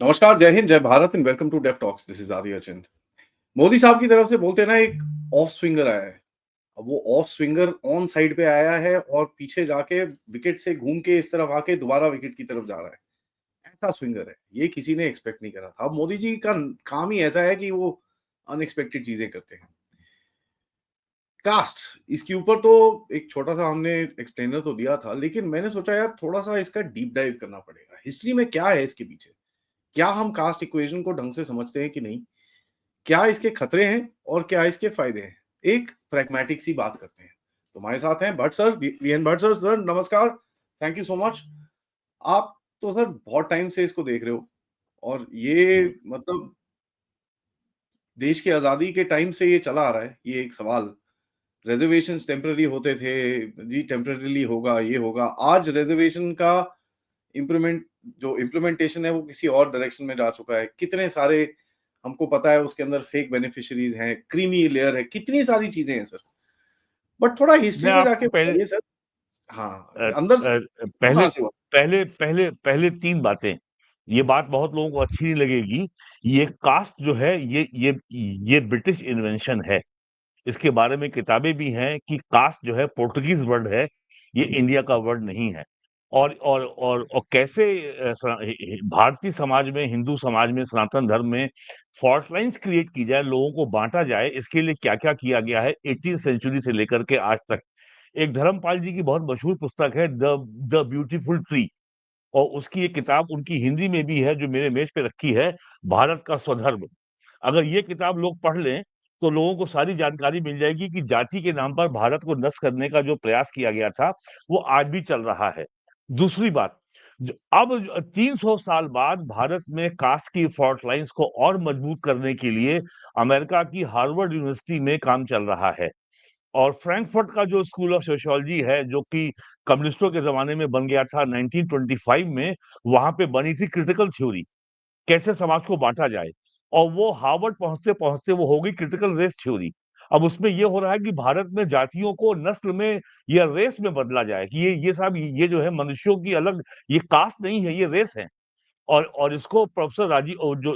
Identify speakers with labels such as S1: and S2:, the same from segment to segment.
S1: नमस्कार, जय हिंद, जय Bharat and welcome to deaf talks. This is Aadi Achint. Modi साहब की तरफ से बोलते हैं ना, एक ऑफ स्विंगर आया है। अब वो ऑफ स्विंगर ऑन साइड पे आया है और पीछे जाके विकेट से घूम के इस तरफ आके दोबारा विकेट की तरफ जा रहा है। ऐसा स्विंगर है, ये किसी ने एक्सपेक्ट नहीं करा था। अब मोदी जी का काम ही ऐसा है कि वो अनएक्सपेक्टेड चीजें करते हैं। कास्ट, इसके ऊपर तो एक छोटा सा हमने एक्सप्लेनर तो दिया था, लेकिन मैंने सोचा यार थोड़ा सा इसका डीप डाइव करना पड़ेगा। हिस्ट्री में क्या है इसके पीछे? क्या हम कास्ट इक्वेशन को ढंग से समझते हैं कि नहीं? क्या इसके खतरे हैं और क्या इसके फायदे हैं? एक प्रैग्मैटिक सी बात करते हैं। तुम्हारे साथ हैं Bhatt sir, VN Bhatt sir. Sir नमस्कार, थैंक यू सो मच। आप तो सर बहुत टाइम से इसको देख रहे हो और ये
S2: हुँ।
S1: मतलब देश की आजादी के टाइम से ये चला आ रहा है। ये एक सवाल, रिजर्वेशंस टेम्पररी होते थे जी, टेम्पररीली होगा, ये होगा। आज रिजर्वेशन का इम्प्लीमेंट जो इम्प्लीमेंटेशन है वो किसी और डायरेक्शन में जा चुका है। कितने सारे हमको पता है उसके अंदर फेक बेनिफिशियरीज हैं, क्रीमी लेयर है, कितनी सारी चीजें हैं सर। बट थोड़ा
S2: मैं
S1: हिस्ट्री में जाके
S2: आपको पहले
S1: बताइए सर। हाँ,
S2: अ
S1: अंदर से शुरू
S2: पहले
S1: कहाँ से हुआ?
S2: पहले पहले पहले 3 बातें, ये बात बहुत लोगों को अच्छी नहीं लगेगी। ये कास्ट जो है ये ब्रिटिश इन्वेंशन है। इसके बारे में किताबें भी हैं कि कास्ट जो है पोर्टुगीज़ वर्ड है, ये इंडिया का वर्ड नहीं है। और कैसे भारतीय समाज में, हिंदू समाज में, सनातन धर्म में फॉल्ट लाइन्स क्रिएट की जाए, लोगों को बाँटा जाए, इसके लिए क्या-क्या किया गया है 18th सेंचुरी से लेकर के आज तक। एक धर्मपाल जी की बहुत मशहूर पुस्तक है द ब्यूटीफुल ट्री, और उसकी एक किताब उनकी हिंदी में भी है जो मेरे मेज़ पे रखी है, भारत का स्वधर्म। अगर ये किताब लोग पढ़ लें, तो लोगों को सारी जानकारी मिल जाएगी कि जाति के नाम पर भारत को नष्ट करने का जो प्रयास किया गया था, वो आज भी चल रहा है। दूसरी बात, अब 300 साल बाद भारत में कास्ट की फॉल्ट लाइन्स को और मजबूत करने के लिए अमेरिका की हार्वर्ड यूनिवर्सिटी में काम चल रहा है। और फ्रैंकफर्ट का जो स्कूल ऑफ सोशियोलॉजी है, जो कि कम्युनिस्टों के ज़माने में बन गया था 1925 में, वहाँ पे बनी थी क्रिटिकल थ्योरी, कैसे समाज को बाँटा जाए, और वो हार्वर्ड पहुँचते-पहुँचते वो हो गई क्रिटिकल रेस थ्योरी। अब उसमें ये हो रहा है कि भारत में जातियों को नस्ल में या रेस में बदला जाए कि ये साहब ये जो है मनुष्यों की अलग, ये कास्ट नहीं है, ये रेस है। और इसको प्रोफ़ेसर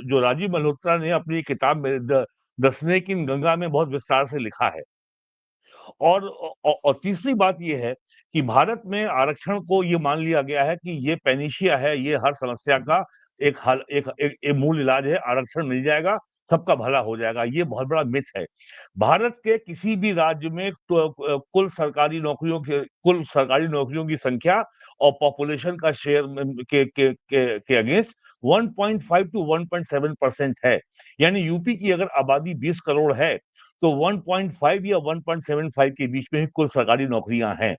S2: जो राजीव मल्होत्रा ने अपनी किताब में द स्नेक इन गंगा में बहुत विस्तार से लिखा है। और तीसरी बात ये है कि भारत में आरक्षण को ये मान लिया गया है कि ये पैनीशिया है, ये हर समस्या का एक हल एक मूल इलाज है, आरक्षण मिल जाएगा, सबका भला हो जाएगा, ये बहुत बड़ा मिथ है। भारत के किसी भी राज्य में कुल सरकारी नौकरियों की संख्या और पॉपुलेशन का शेयर के अगेंस्ट 1.5 टू 1.7% है। यानी यूपी की अगर आबादी 20 करोड़ है, तो 1.5 या 1.75 के बीच में ही कुल सरकारी नौकरियां हैं।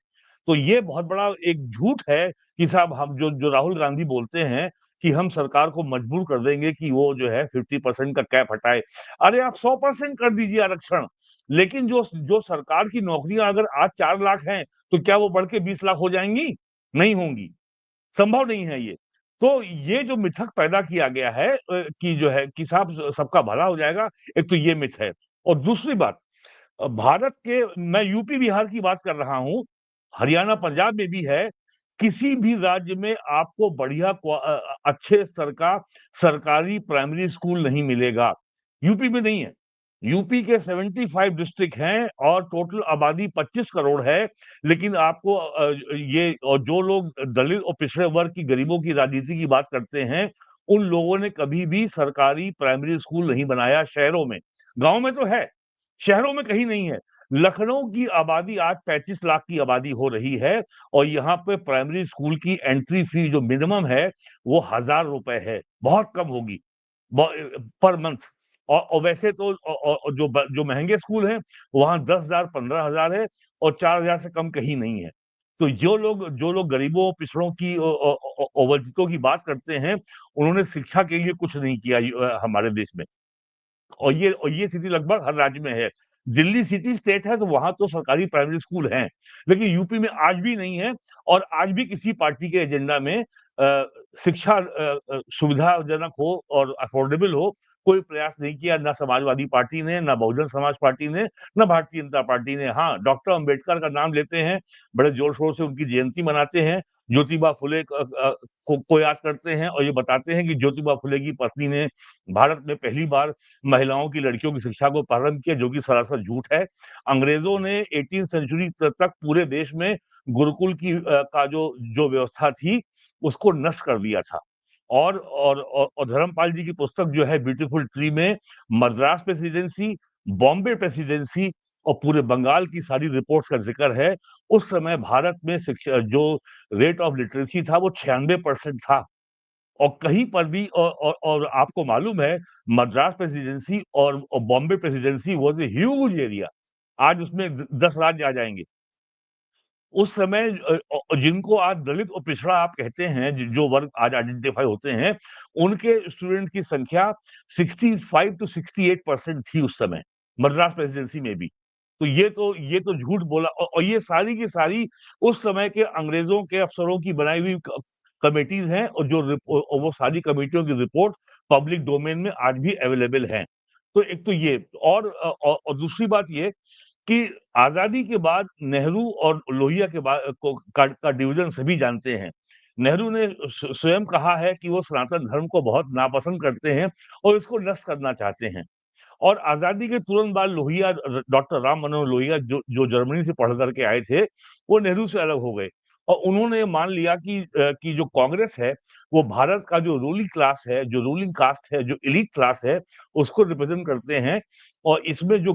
S2: तो ये बहुत बड़ा एक झूठ है कि साहब हम जो जो राहुल गांधी बोलते हैं कि हम सरकार को मजबूर कर देंगे कि वो जो है 50% का कैप हटाए। अरे आप 100% कर दीजिए आरक्षण, लेकिन जो जो सरकार की नौकरियां अगर आज 4 लाख हैं, तो क्या वो बढ़ के 20 लाख हो जाएंगी? नहीं होंगी, संभव नहीं है ये। तो ये जो मिथक पैदा किया गया है कि जो है कि साहब सबका भला हो जाएगा, एक तो ये मिथ है। और दूसरी बात, भारत के, मैं यूपी बिहार की बात कर रहा हूँ, हरियाणा पंजाब में भी है, किसी भी राज्य में आपको अच्छे स्तर का सरकारी प्राइमरी स्कूल नहीं मिलेगा। यूपी में नहीं है। यूपी के 75 डिस्ट्रिक्ट हैं और टोटल आबादी 25 करोड़ है, लेकिन आपको ये, और जो लोग दलित और पिछड़े वर्ग की गरीबों की राजनीति की बात करते हैं, उन लोगों ने कभी भी सरकारी प्राइमरी स्कूल नहीं बनाया शहरों में। गाँव में तो है, शहरों में कहीं नहीं है। लखनऊ की आबादी आज 35 लाख की आबादी हो रही है, और यहाँ पे प्राइमरी स्कूल की एंट्री फी जो मिनिमम है, वो ₹1000 है, बहुत कम होगी पर मंथ। और वैसे तो जो महंगे स्कूल हैं, वहाँ 10,000 15,000 है, और 4,000 से कम कहीं नहीं है। तो जो लोग गरीबों पिछड़ों की और वंचितों की बात करते हैं, उन्होंने शिक्षा के लिए कुछ नहीं किया हमारे देश में। और ये स्थिति लगभग हर राज्य में है। दिल्ली सिटी स्टेट है, तो वहाँ तो सरकारी प्राइमरी स्कूल हैं, लेकिन यूपी में आज भी नहीं है। और आज भी किसी पार्टी के एजेंडा में शिक्षा सुविधाजनक हो और अफोर्डेबल हो, कोई प्रयास नहीं किया, ना समाजवादी पार्टी ने, ना बहुजन समाज पार्टी ने, ना भारतीय जनता पार्टी ने। हाँ, डॉक्टर अम्बेडकर का नाम लेते हैं, बड़े जोर-शोर से उनकी जयंती मनाते हैं, ज्योतिबा फुले को याद करते हैं और ये बताते हैं कि ज्योतिबा फुले की पत्नी ने भारत में पहली बार महिलाओं की, लड़कियों की शिक्षा को प्रारंभ किया, जो कि सरासर झूठ है। अंग्रेजों ने 18वीं सेंचुरी तक पूरे देश में गुरुकुल की का जो व्यवस्था थी, उसको नष्ट कर दिया था। और धर्मपाल जी की पुस्तक जो है ब्यूटीफुल ट्री में मद्रास प्रेसिडेंसी, बॉम्बे प्रेसिडेंसी और पूरे बंगाल की सारी रिपोर्ट्स का जिक्र है। उस समय भारत में शिक्षा जो रेट ऑफ लिटरेसी था वो 96% था। और कहीं पर भी और आपको मालूम है मद्रास प्रेसिडेंसी और Bombay presidency was a huge area. आज उसमें 10 राज्य आ जाएँगे। उस समय जिनको आज दलित और पिछड़ा आप कहते हैं, जो वर्ग आज आइडेंटिफ़ाई होते हैं, उनके स्टूडेंट की संख्या 65 टू 68% थी उस समय, मद्रास प्रेसिडेंसी में भी। तो ये तो झूठ बोला और ये सारी की सारी उस समय के अंग्रेज़ों के अफ़सरों की बनाई हुई कमिटीज़ हैं और और वो सारी कमिटियों की रिपोर्ट पब्लिक डोमेन में आज भी अवेलेबल हैं। तो एक तो ये और दूसरी बात ये कि आज़ादी के बाद नेहरू और लोहिया के बाद का डिवीज़न सभी जानते हैं। नेहरू ने स्वयं कहा है कि वो सनातन धर्म को बहुत नापसंद करते हैं और इसको नष्ट करना चाहते हैं। और आज़ादी के तुरंत बाद लोहिया डॉक्टर राम मनोहर लोहिया जो जर्मनी से पढ़ कर के आए थे, वो नेहरू से अलग हो गए और उन्होंने ये मान लिया कि जो कांग्रेस है, वो भारत का जो रूलिंग क्लास है, जो रूलिंग कास्ट है, जो एलीट क्लास है, उसको रिप्रेज़ेंट करते हैं और इसमें जो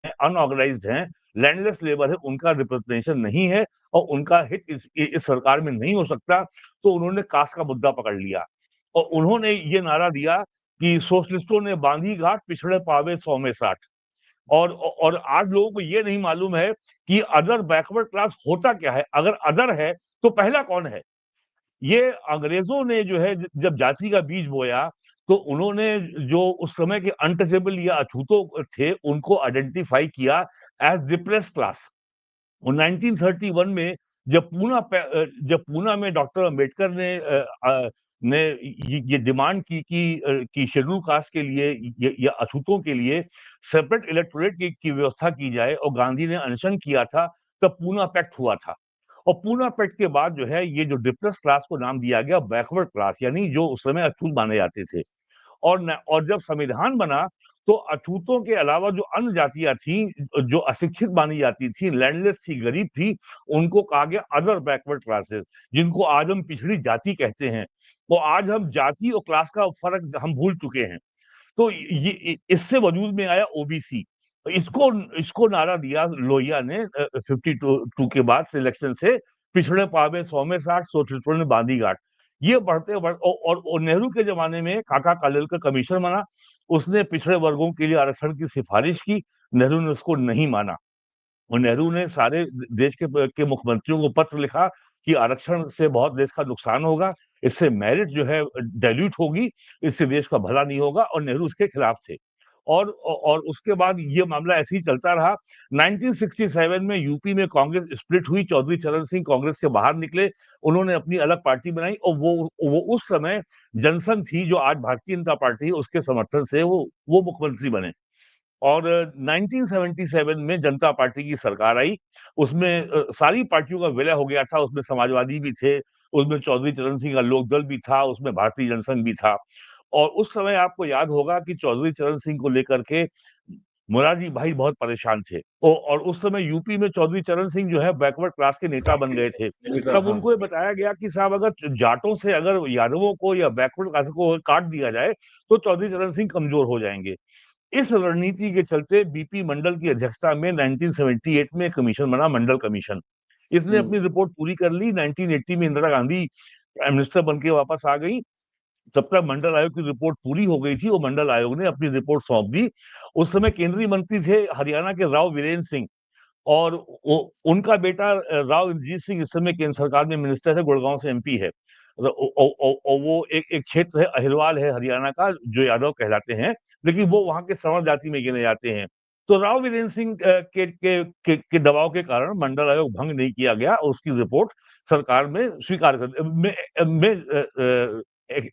S2: अनऑर्गेनाइज्ड हैं, लैंडलेस लेबर है, उनका रिप्रेजेंटेशन नहीं है और उनका हित इस सरकार में नहीं हो सकता, तो उन्होंने कास्ट का मुद्दा पकड़ लिया। और उन्होंने ये नारा दिया कि सोशलिस्टों ने बांधी घाट, पिछड़े पावे 100 में 60। और आज लोगों को ये नहीं मालूम है कि अदर बैकवर्ड क्लास होता क्या है? अगर अदर है, तो पहला कौन है? ये अंग्रेज़ों ने जो है जब जाति का बीज बोया, तो उन्होंने जो उस समय के अनटचेबल या अछूतों थे, उनको आइडेंटिफ़ाई किया एज़ डिप्रेस्ड क्लास। और 1931 में जब पूना में डॉक्टर अम्बेडकर ने ये डिमांड की कि शेड्यूल कास्ट के लिए या अछूतों के लिए सेपरेट इलेक्टोरेट की व्यवस्था की जाए और गांधी ने अनशन किया था, तब पूना पैक्ट हुआ था। और पूना पैक्ट के बाद जो है ये जो डिप्रेस्ड क्लास को नाम दिया गया बैकवर्ड क्लास, यानी जो उस समय अछूत माने जाते थे। और जब संविधान बना तो अछूतों के अलावा जो अन्य जातियाँ थीं, जो अशिक्षित मानी जाती थीं, लैंडलेस थी, गरीब थी, उनको कहा गया अदर बैकवर्ड क्लासेस, जिनको आज हम पिछड़ी जाति कहते हैं। तो आज हम जाति और क्लास का फ़र्क हम भूल चुके हैं। तो ये इससे वजूद में आया ओबीसी। इसको इसको नारा दिया लोहिया ने 52 के बाद सिलेक्शन से, पिछड़े पावे 100 में 60, सोशलिस्टों ने बांधी गाँठ। ये और नेहरू के ज़माने में काका कालेलकर कमीशन बना, उसने पिछड़े वर्गों के लिए आरक्षण की सिफ़ारिश की, नेहरू ने उसको नहीं माना। और नेहरू ने सारे देश के मुख्यमंत्रियों को पत्र लिखा कि आरक्षण से बहुत देश का नुकसान होगा, इससे मेरिट जो है डाइल्यूट होगी, इससे देश का भला नहीं होगा और नेहरू उसके खिलाफ थे। और उसके बाद ये मामला ऐसे ही चलता रहा। 1967 में यूपी में कांग्रेस स्प्लिट हुई, चौधरी चरण सिंह कांग्रेस से बाहर निकले, उन्होंने अपनी अलग पार्टी बनाई और वो उस समय जनसंघ थी, जो आज भारतीय जनता पार्टी है, उसके समर्थन से वो मुख्यमंत्री बने। और 1977 में जनता पार्टी की सरकार आई, उसमें सारी पार्टियों का विलय हो गया था, उसमें समाजवादी भी थे, उसमें चौधरी चरण सिंह का लोकदल भी था, उसमें भारतीय जनसंघ भी था। और उस समय आपको याद होगा कि चौधरी चरण सिंह को लेकर के मोरारजी भाई बहुत परेशान थे। और उस समय यूपी में चौधरी चरण सिंह जो है बैकवर्ड क्लास के नेता बन गए थे। तब
S1: हाँ।
S2: उनको ये बताया गया कि साहब अगर जाटों से अगर यादवों को या बैकवर्ड क्लास को काट दिया जाए, तो चौधरी चरण सिंह कमज़ोर हो जाएँगे। इस रणनीति के चलते बीपी मंडल की अध्यक्षता में 1978 में कमीशन बना, मंडल कमीशन। इसने
S1: हुँ।
S2: अपनी रिपोर्ट पूरी कर ली, 1980 में इंदिरा गांधी प्राइम मिनिस्टर बन के वापस आ गई। तब तक मंडल आयोग की रिपोर्ट पूरी हो गई थी और मंडल आयोग ने अपनी रिपोर्ट सौंप दी। उस समय केंद्रीय मंत्री थे हरियाणा के राव वीरेंद्र सिंह और उनका बेटा राव इंद्रजीत सिंह इस समय केंद्र सरकार में मिनिस्टर है, गुड़गांव से एमपी है। वो एक क्षेत्र है अहिरवाल है हरियाणा का, जो यादव कहलाते हैं, लेकिन वो वहाँ के सवर्ण जाति में गिने जाते हैं। तो राव वीरेंद्र सिंह के दबाव के कारण मंडल आयोग भंग नहीं किया गया और उसकी रिपोर्ट सरकार में स्वीकार कर में एक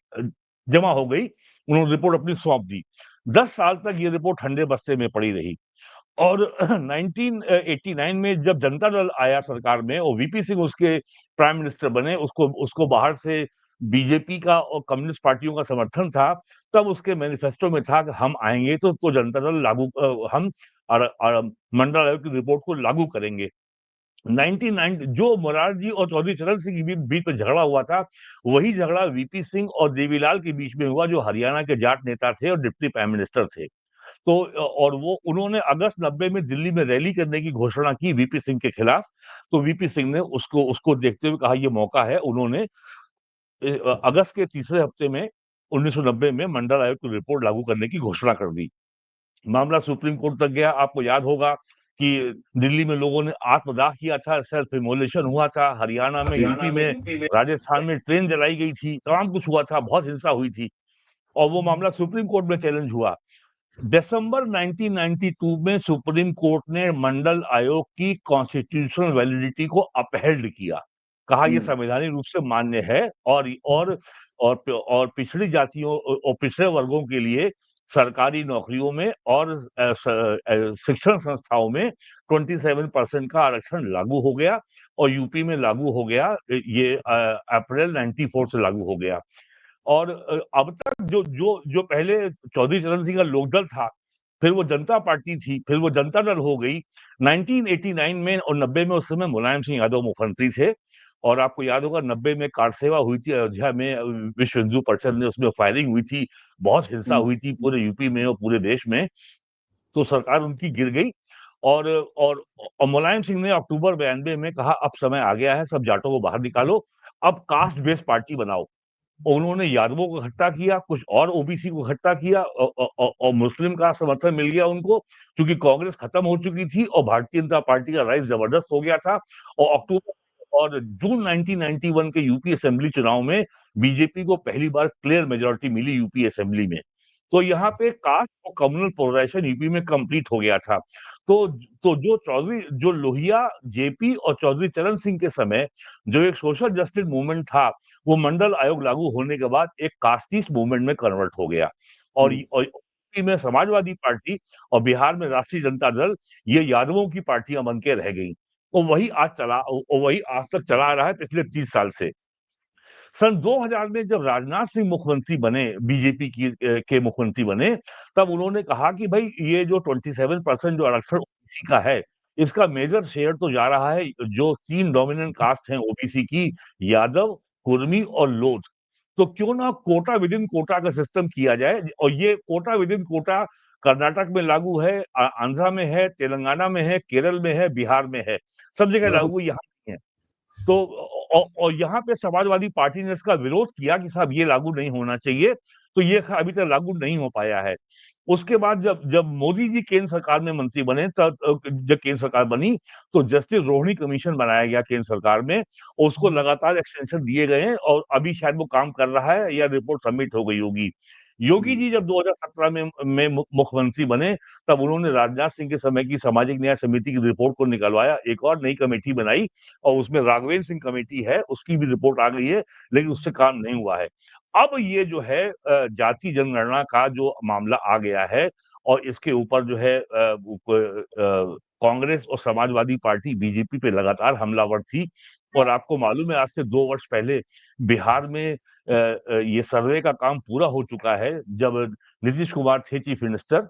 S2: जमा हो गई। उन्होंने रिपोर्ट अपनी सौंप दी। 10 साल तक ये रिपोर्ट ठंडे बस्ते में पड़ी रही। और 1989 में जब जनता दल आया सरकार में और वीपी सिंह उसके प्राइम मिनिस्टर बने, उसको उसको बाहर से बीजेपी का और कम्युनिस्ट पार्टियों का समर्थन था, तब उसके मैनिफेस्टो में था कि हम आएँगे तो जनता दल हम मंडल आयोग की रिपोर्ट को लागू करेंगे। 99 जो मोरारजी और चौधरी चरण सिंह के बीच में झगड़ा हुआ था, वही झगड़ा वीपी सिंह और देवीलाल के बीच में हुआ, जो हरियाणा के जाट नेता थे और डिप्टी प्राइम मिनिस्टर थे। तो और वो उन्होंने अगस्त 90 में दिल्ली में रैली करने की घोषणा की वीपी सिंह के खिलाफ, तो वीपी सिंह ने उसको उसको देखते हुए कहा ये मौका है, उन्होंने अगस्त के तीसरे हफ्ते में 1990 में मंडल आयोग की रिपोर्ट लागू करने की घोषणा कर दी। मामला सुप्रीम कोर्ट तक गया। आपको याद होगा कि दिल्ली में लोगों ने आत्मदाह किया था, सेल्फ इमोलेशन हुआ था, हरियाणा में, यूपी में, राजस्थान में ट्रेन जलाई गई थी, तमाम कुछ हुआ था, बहुत हिंसा हुई थी और वो मामला सुप्रीम कोर्ट में चैलेंज हुआ। दिसंबर 1992 में सुप्रीम कोर्ट ने मंडल आयोग की कॉन्स्टिट्यूशनल वैलिडिटी को अपहेल्ड किया। कहा यह संवैधानिक रूप से मान्य है और पिछड़ी जातियों और पिछड़े वर्गों के लिए सरकारी नौकरियों में और शिक्षण संस्थाओं में 27% का आरक्षण लागू हो गया और यूपी में लागू हो गया। ये अप्रैल 94 से लागू हो गया। और अब तक जो पहले चौधरी चरण सिंह का लोकदल था, फिर वो जनता पार्टी थी, फिर वो जनता दल हो गई। 1989 में और 90 में उस समय मुलायम सिंह यादव मुख्यमंत्री थे और आपको याद होगा 90 में कार सेवा हुई थी अयोध्या में, विश्व हिंदू परिषद में उसमें फायरिंग हुई थी, बहुत हिंसा हुई थी पूरे यूपी में और पूरे देश में, तो सरकार उनकी गिर गई और और मुलायम सिंह ने अक्टूबर 92 में कहा अब समय आ गया है, सब जाटों को बाहर निकालो, अब कास्ट बेस्ड पार्टी बनाओ। उन्होंने यादवों को इकट्ठा किया, कुछ और ओबीसी को इकट्ठा किया और मुस्लिम का समर्थन मिल गया उनको, क्योंकि कांग्रेस खत्म हो चुकी थी और भारतीय जनता पार्टी का राइज जबरदस्त हो गया था और अक्टूबर और जून 1991 के यूपी असेंबली चुनाव में बीजेपी को पहली बार क्लियर मेजॉरिटी मिली यूपी असेंबली में। तो यहाँ पे कास्ट और कम्युनल पोलराइजेशन यूपी में कंप्लीट हो गया था। तो जो लोहिया, जेपी और चौधरी चरण सिंह के समय जो एक सोशल जस्टिस मूवमेंट था, वो मंडल आयोग लागू होने के बाद एक कास्टिस्ट मूवमेंट में कन्वर्ट हो गया और यूपी में समाजवादी पार्टी और बिहार में राष्ट्रीय जनता दल ये यादवों की पार्टियां बन के रह गई। तो वही आज तक चला आ रहा है पिछले 30 साल से। सन 2000 में जब राजनाथ सिंह मुख्यमंत्री बने, बीजेपी के मुख्यमंत्री बने, तब उन्होंने कहा कि भाई ये जो 27% जो आरक्षण ओबीसी का है, इसका मेजर शेयर तो जा रहा है जो 3 डोमिनेंट कास्ट हैं ओबीसी की, यादव, कुर्मी और लोध। तो क्यों ना कोटा विद इन कोटा का सिस्टम किया जाए और ये कोटा विद इन कोटा कर्नाटक में लागू है, आंध्रा में है, तेलंगाना में है, केरल में है, बिहार में है, सब जगह लागू है, यहाँ नहीं है। तो और यहाँ पे समाजवादी पार्टी ने इसका विरोध किया कि साहब ये लागू नहीं होना चाहिए, तो ये अभी तक लागू नहीं हो पाया है। उसके बाद जब जब मोदी जी केंद्र सरकार में मंत्री बने तब जब केंद्र सरकार बनी तो जस्टिस रोहिणी कमीशन बनाया गया केंद्र सरकार में और उसको लगातार एक्सटेंशन दिए गए हैं और अभी शायद वो काम कर रहा है या रिपोर्ट सबमिट हो गई होगी। योगी जी जब 2017 में मुख्यमंत्री बने तब उन्होंने राजनाथ सिंह के समय की सामाजिक न्याय समिति की रिपोर्ट को निकलवाया, एक और नई कमेटी बनाई और उसमें राघवेंद्र सिंह कमेटी है, उसकी भी रिपोर्ट आ गई है, लेकिन उससे काम नहीं हुआ है। अब ये जो है जाति जनगणना का जो मामला आ गया है और इसके ऊपर जो है कांग्रेस और समाजवादी पार्टी बीजेपी पे लगातार हमलावर थी और आपको मालूम है आज से 2 वर्ष पहले बिहार में ये सर्वे का काम पूरा हो चुका है जब नीतीश कुमार थे चीफ मिनिस्टर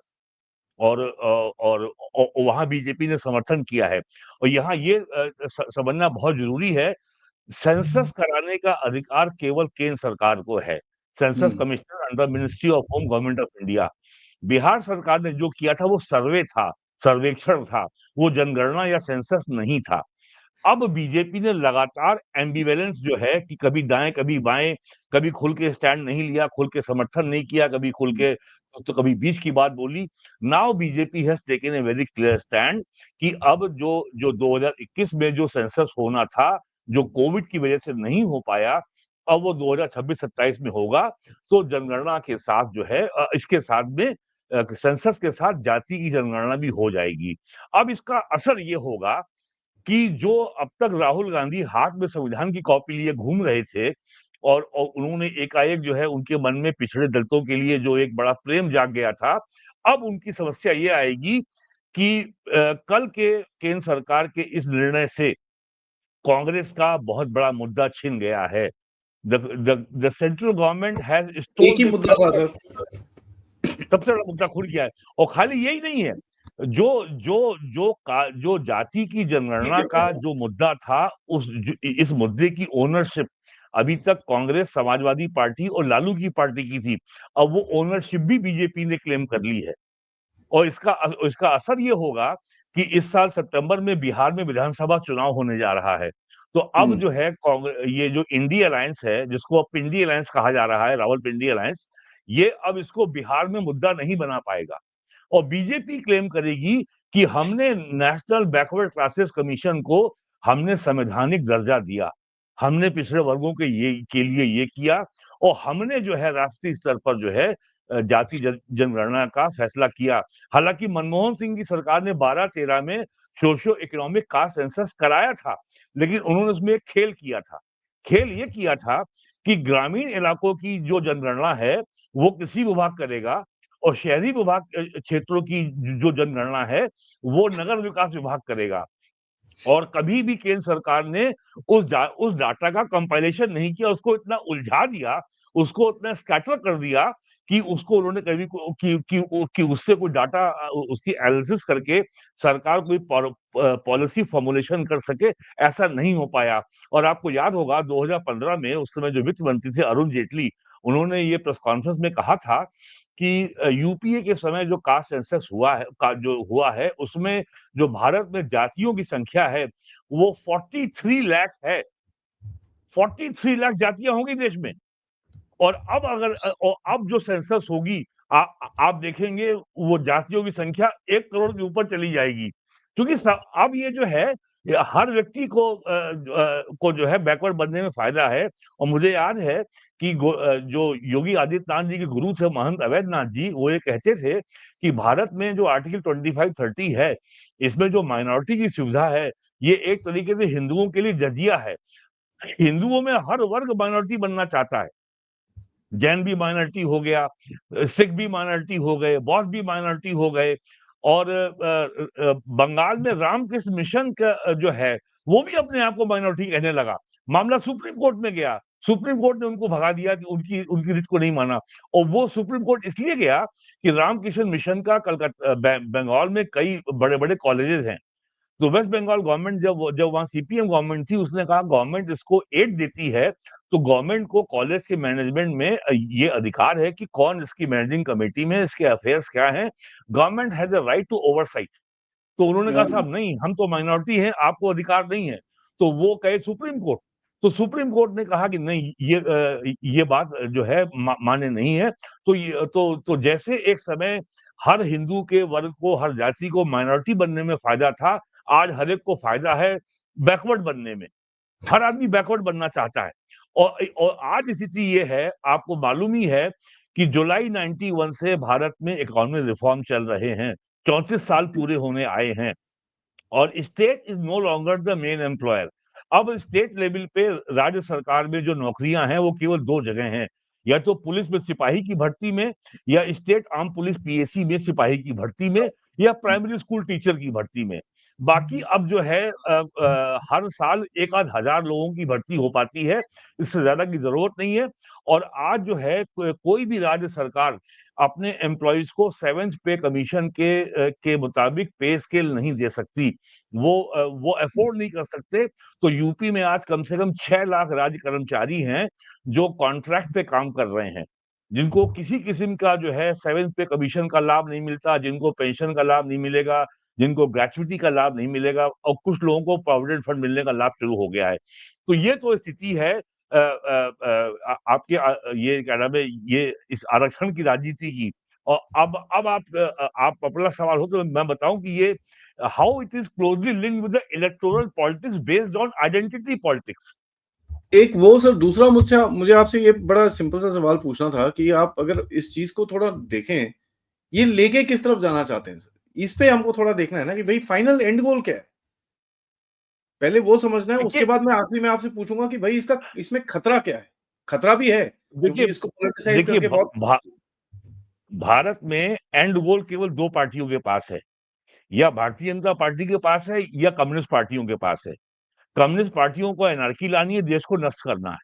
S2: और वहाँ बीजेपी ने समर्थन किया है और यहाँ ये समझना बहुत जरूरी है, सेंसस कराने का अधिकार केवल केंद्र सरकार को है। Census commissioner under ministry of home government of India. Bihar सरकार ने जो किया था वो सर्वे था, सर्वेक्षण था, वो जनगणना या सेंसस नहीं था। अब बीजेपी ने लगातार एम्बिवेलेंस जो है कि कभी दाएं कभी बाएं, कभी खुल के स्टैंड नहीं लिया, खुल के समर्थन नहीं किया, कभी खुल के तो कभी बीच की बात बोली। Now BJP has taken a very clear stand कि अब जो 2021 में जो सेंसस होना था, जो कोविड की वजह से नहीं हो पाया, अब वो 2026-27 में होगा। तो जनगणना के साथ जो है इसके साथ में सेंसस के साथ जाति की जनगणना भी हो जाएगी। अब इसका असर ये होगा कि जो अब तक राहुल गांधी हाथ में संविधान की कॉपी लिए घूम रहे थे और उन्होंने एकाएक जो है उनके मन में पिछड़े दलितों के लिए जो एक बड़ा प्रेम जाग गया था, अब उनकी समस्या ये आएगी कि कल के केंद्र सरकार के इस निर्णय से कांग्रेस का बहुत बड़ा मुद्दा छिन गया है। द सेंट्रल गवर्नमेंट हैज़
S1: एक
S2: स्टोल्ड
S1: ही
S2: द
S1: मुद्दा था सर।
S2: सबसे बड़ा मुद्दा खुल गया है। और खाली यही नहीं है, जो जो जो जाति की जनगणना का जो मुद्दा था, इस मुद्दे की ओनरशिप अभी तक कांग्रेस, समाजवादी पार्टी और लालू की पार्टी की थी। अब वो ओनरशिप भी बीजेपी ने क्लेम कर ली है। और इसका असर ये होगा कि इस साल सितंबर में बिहार में विधानसभा चुनाव होने जा रहा है। तो अब जो है ये जो इंडी अलायंस है, जिसको अब पिंडी अलायंस कहा जा रहा है, रावलपिंडी अलायंस, ये अब इसको बिहार में मुद्दा नहीं बना पाएगा। और बीजेपी क्लेम करेगी कि हमने नेशनल बैकवर्ड क्लासेस कमीशन को हमने संवैधानिक दर्जा दिया, हमने पिछड़े वर्गों के लिए ये किया, और हमने जो है राष्ट्रीय स्तर पर जो है जाति जनगणना का फैसला किया। हालांकि मनमोहन सिंह की सरकार ने 12-13 में सोशियो इकोनॉमिक कास्ट सेंसस कराया था, लेकिन उन्होंने उसमें एक खेल किया था। खेल ये किया था कि ग्रामीण इलाकों की जो जनगणना है वो कृषि विभाग करेगा, और शहरी विभाग क्षेत्रों की जो जनगणना है वो नगर विकास विभाग करेगा। और कभी भी केंद्र सरकार ने उस डाटा का कंपाइलेशन नहीं किया, उसको इतना उलझा दिया, उसको इतना स्कैटर कर दिया कि उसको उन्होंने कभी कि उससे कोई डाटा उसकी एनालिसिस करके सरकार कोई पॉलिसी फॉर्मुलेशन कर सके, ऐसा नहीं हो पाया। और आपको याद होगा 2015 में उस समय जो वित्त मंत्री थे अरुण जेटली, उन्होंने ये प्रेस कॉन्फ्रेंस में कहा था कि यूपीए के समय जो कास्ट सेंसस जो हुआ है उसमें जो भारत में जातियों की संख्या है वो 43 लाख है। 43 लाख जातियां होंगी देश में। और अब जो सेंसस होगी, आप देखेंगे वो जातियों की संख्या 1 करोड़ के ऊपर चली जाएगी। क्योंकि अब ये जो है हर व्यक्ति को जो है बैकवर्ड बनने में फायदा है। और मुझे याद है कि जो योगी आदित्यनाथ जी के गुरु थे महंत अवैधनाथ जी, वो ये कहते थे कि भारत में जो आर्टिकल 25-30 है, इसमें जो माइनॉरिटी की सुविधा है, ये एक तरीके से हिंदुओं के लिए जजिया है। हिंदुओं में हर वर्ग माइनॉरिटी बनना चाहता है। जैन भी माइनॉरिटी हो गया, सिख भी माइनॉरिटी हो गए, बौद्ध भी माइनॉरिटी हो गए। और बंगाल में रामकृष्ण मिशन का जो है वो भी अपने आप को माइनॉरिटी कहने लगा। मामला सुप्रीम कोर्ट में गया, सुप्रीम कोर्ट ने उनको भगा दिया कि उनकी उनकी रिट को नहीं माना। और वो सुप्रीम कोर्ट इसलिए गया कि रामकृष्ण मिशन का कलकत्ता बंगाल में कई बड़े बड़े कॉलेजेस हैं। तो वेस्ट बंगाल गवर्नमेंट जब वहाँ सीपीएम गवर्नमेंट थी, उसने कहा गवर्नमेंट इसको एड देती है, तो गवर्नमेंट को कॉलेज के मैनेजमेंट में ये अधिकार है कि कौन इसकी मैनेजिंग कमेटी में, इसके अफेयर्स क्या हैं। Government has a right to oversight. तो उन्होंने कहा साहब नहीं, हम तो माइनॉरिटी हैं, आपको अधिकार नहीं है। तो वो गए सुप्रीम कोर्ट। तो सुप्रीम कोर्ट ने कहा कि नहीं, ये बात जो है मान्य नहीं है। तो जैसे एक समय हर हिंदू के वर्ग को, हर जाति को माइनॉरिटी बनने में फायदा था, आज हर एक को फायदा है बैकवर्ड बनने में। हर आदमी बैकवर्ड बनना चाहता है। और आज स्थिति ये है, आपको मालूम ही है कि जुलाई 91 से भारत में इकोनॉमिक रिफॉर्म चल रहे हैं। 34 साल पूरे होने आए हैं। और state is no longer the main employer. अब स्टेट लेवल पे राज्य सरकार में जो नौकरियां हैं वो केवल 2 जगह हैं, या तो पुलिस में सिपाही की भर्ती में, या स्टेट आर्म पुलिस पीएसी में सिपाही की भर्ती में, या प्राइमरी स्कूल टीचर की भर्ती में। बाकी अब जो है हर साल 1 आध हजार लोगों की भर्ती हो पाती है, इससे ज्यादा की जरूरत नहीं है। और आज जो है कोई भी राज्य सरकार अपने एम्प्लॉइज को 7th पे कमीशन के मुताबिक पे स्केल नहीं दे सकती। वो अफोर्ड नहीं कर सकते। तो यूपी में आज कम से कम 6 लाख राज्य कर्मचारी हैं जो कॉन्ट्रैक्ट पे काम कर रहे हैं, जिनको किसी किस्म का जो है 7th पे कमीशन का लाभ नहीं मिलता, जिनको पेंशन का लाभ नहीं मिलेगा, जिनको ग्रेचुइटी का लाभ नहीं मिलेगा, और कुछ लोगों को प्रोविडेंट फंड मिलने का लाभ शुरू हो गया है। तो ये तो स्थिति है आपके ये क्या नाम है, ये इस आरक्षण की राजनीति की। और अब आप अपना सवाल हो तो मैं बताऊं कि ये how it is closely linked with the electoral politics based on identity politics.
S1: एक वो सर, दूसरा मुझे आपसे ये बड़ा सिंपल सा सवाल पूछना था कि आप अगर इस चीज को थोड़ा देखें, ये लेके किस तरफ जाना चाहते हैं सर? इस पे हमको थोड़ा देखना है ना कि भाई फाइनल एंड गोल क्या है, पहले वो समझना है। उसके
S2: देखिए
S1: बाद मैं आखिरी में आपसे पूछूंगा कि भाई इसमें खतरा क्या है। खतरा भी है क्योंकि
S2: देखिए
S1: इसको पॉलिटिसाइज
S2: देखिए
S1: करके बहुत
S2: भारत में एंड गोल केवल 2 पार्टियों के पास है। या भारतीय जनता पार्टी के पास है या कम्युनिस्ट पार्टियों के पास है। कम्युनिस्ट पार्टियों को एनार्की लानी है, देश को नष्ट करना है,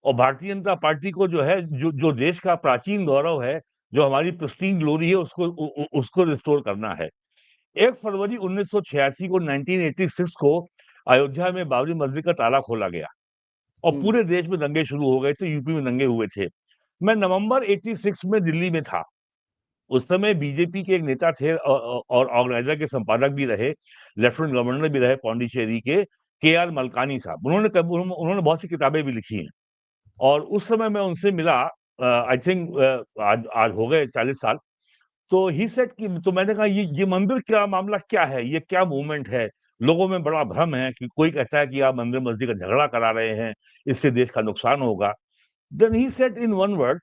S2: और भारतीय जनता पार्टी को जो है, जो जो देश का प्राचीन गौरव है, जो हमारी प्रिस्टीन ग्लोरी है, उसको रिस्टोर करना है। 1 फरवरी 1986 को 1986 को अयोध्या में बाबरी मस्जिद का ताला खोला गया और
S1: हम्म।
S2: पूरे देश में दंगे शुरू हो गए थे, यूपी में दंगे हुए थे। मैं नवंबर 86 में दिल्ली में था। उस समय बीजेपी के एक नेता थे और ऑर्गेनाइजर के संपादक भी रहे, लेफ्टिनेंट गवर्नर भी रहे पौंडीचेरी के आर मलकानी साहब। उन्होंने बहुत सी किताबें भी लिखी हैं और उस समय मैं उनसे मिला, आई थिंक आज आज हो गए 40 साल। तो ही सेड कि, तो मैंने कहा ये मंदिर क्या मामला क्या है, ये क्या मूवमेंट है? लोगों में बड़ा भ्रम है कि कोई कहता है कि आप मंदिर मस्जिद का झगड़ा करा रहे हैं, इससे देश का नुकसान होगा। Then he said in one word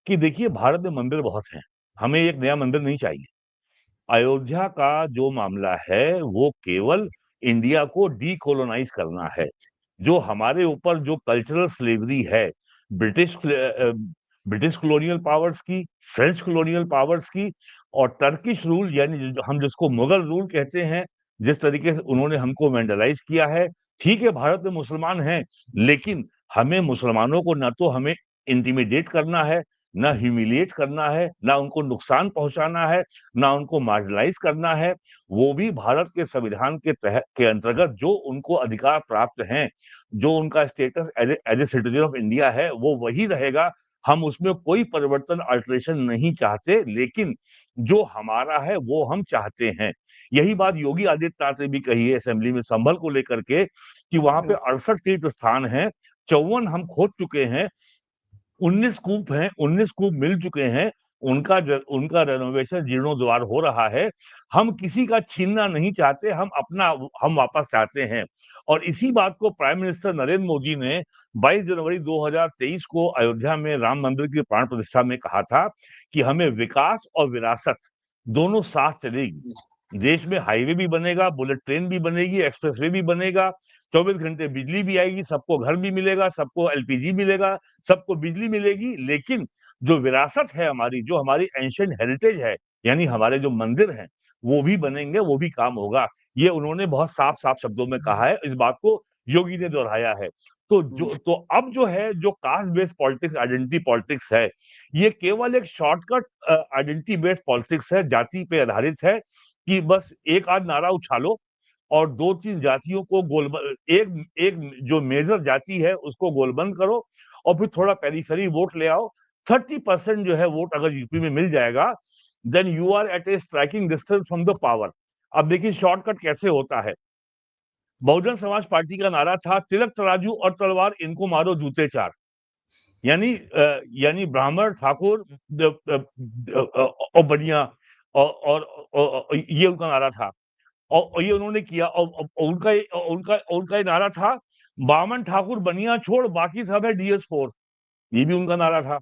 S2: कि देखिए, भारत में मंदिर बहुत हैं, हमें एक नया मंदिर नहीं चाहिए। अयोध्या का जो मामला है वो केवल इंडिया को डीकोलोनाइज करना है। जो हमारे ऊपर जो कल्चरल स्लेवरी है, ब्रिटिश कॉलोनियल पावर्स की, फ्रेंच कॉलोनियल पावर्स की और टर्किश रूल, यानी हम जिसको मुगल रूल कहते हैं, जिस तरीके से उन्होंने हमको वेंडलाइज किया है। ठीक है, भारत में मुसलमान हैं, लेकिन हमें मुसलमानों को ना तो हमें इंटिमिडेट करना है, ना ह्यूमिलिएट करना है, ना उनको नुकसान पहुंचाना है, ना उनको मार्जिनलाइज करना है। वो भी भारत के संविधान के तहत के अंतर्गत जो उनको अधिकार प्राप्त हैं, जो उनका status as a citizen of India है, वो वही रहेगा। हम उसमें कोई परिवर्तन, अल्टरेशन नहीं चाहते, लेकिन जो हमारा है वो हम चाहते हैं। यही बात योगी आदित्यनाथ ने भी कही है असेंबली में संभल को लेकर के, कि वहां पे 68 तीर्थ स्थान हैं, 54 हम खोद चुके हैं, 19 कूप हैं, 19 कूप मिल चुके हैं, उनका रेनोवेशन जीर्णोद्वार हो रहा है। हम किसी का छीनना नहीं चाहते, हम वापस चाहते हैं। और इसी बात को प्राइम मिनिस्टर नरेंद्र मोदी ने 22 जनवरी 2023 को अयोध्या में राम मंदिर की प्राण प्रतिष्ठा में कहा था कि हमें विकास और विरासत दोनों साथ चलेगी। देश में हाईवे भी बनेगा, बुलेट ट्रेन भी बनेगी, एक्सप्रेसवे भी बनेगा, 24 घंटे बिजली भी आएगी, सबको घर भी मिलेगा, सबको एलपीजी मिलेगा, सबको बिजली मिलेगी। लेकिन जो विरासत है हमारी, जो हमारी एंशिएंट हेरिटेज है, यानी हमारे जो मंदिर हैं, वो भी बनेंगे, वो भी काम होगा। ये उन्होंने बहुत साफ-साफ शब्दों में कहा है, इस बात को योगी ने दोहराया है। तो अब जो है, जो caste based politics, identity politics है, ये केवल एक शॉर्टकट आइडेंटिटी बेस्ड पॉलिटिक्स है, जाति पे आधारित है, कि बस एक आध नारा उछालो और 2-3 जातियों को एक एक जो मेजर जाति है उसको गोलबंद करो और फिर थोड़ा पेरिफेरी वोट ले आओ। 30% जो है वोट अगर यूपी में मिल जाएगा, then you are at a striking distance from the power. अब देखिए शॉर्टकट कैसे होता है। बहुजन समाज पार्टी का नारा था, तिलक तराजू और तलवार इनको मारो जूते चार। यानी ब्राह्मण, ठाकुर और बनिया, और ये उनका नारा था। और ये उन्होंने किया, और उनका ये नारा था, बामन ठाकुर बनिया छोड़ बाकी सब है डीएस4। ये भी उनका नारा था,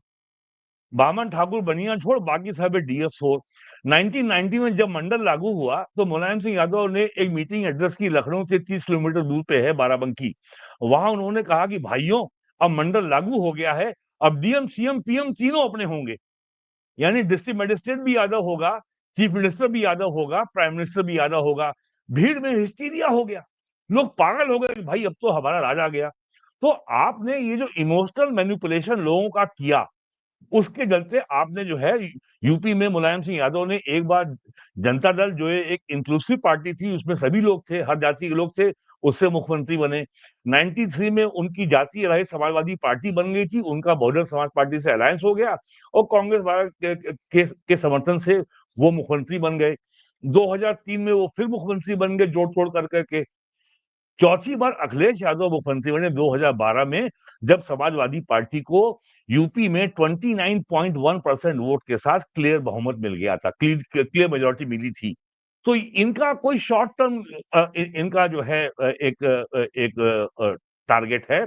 S2: बामन ठाकुर बनिया छोड़ बाकी सब है डीएस4। 1990 में जब मंडल लागू हुआ तो मुलायम सिंह यादव ने एक मीटिंग एड्रेस की, लखनऊ से 30 किलोमीटर दूर पे है बाराबंकी। वहां उन्होंने कहा कि भाइयों, अब मंडल लागू हो गया है, अब डीएम सीएम पीएम तीनों अपने होंगे, यानी डिस्ट्रिक्ट मजिस्ट्रेट भी यादव होगा, चीफ मिनिस्टर भी यादव होगा, प्राइम मिनिस्टर भी यादव होगा। भीड़ में हिस्टीरिया हो गया, लोग पागल हो गए कि भाई अब तो हमारा राज आ गया। तो आपने ये जो इमोशनल मैनिपुलेशन लोगों का किया, उसके चलते आपने जो है यूपी में मुलायम सिंह यादव ने एक बार जनता दल, जो एक इंक्लूसिव पार्टी थी, उसमें सभी लोग थे, हर जाति के लोग थे, उससे मुख्यमंत्री बने। 93 में उनकी जातीय रहित समाजवादी पार्टी बन गई थी, उनका बहुजन समाज पार्टी से अलायंस हो गया और कांग्रेस भारत के समर्थन से वो मुख्यमंत्री बन गए। 2003 में वो फिर मुख्यमंत्री बन गए, जोड़ तोड़ कर करके। चौथी बार अखिलेश यादव मुख्यमंत्री बने 2012 में, जब समाजवादी पार्टी को यूपी में 29.1% वोट के साथ क्लियर बहुमत मिल गया था, क्लियर मेजोरिटी मिली थी। तो इनका कोई शॉर्ट टर्म इनका जो है एक टारगेट है।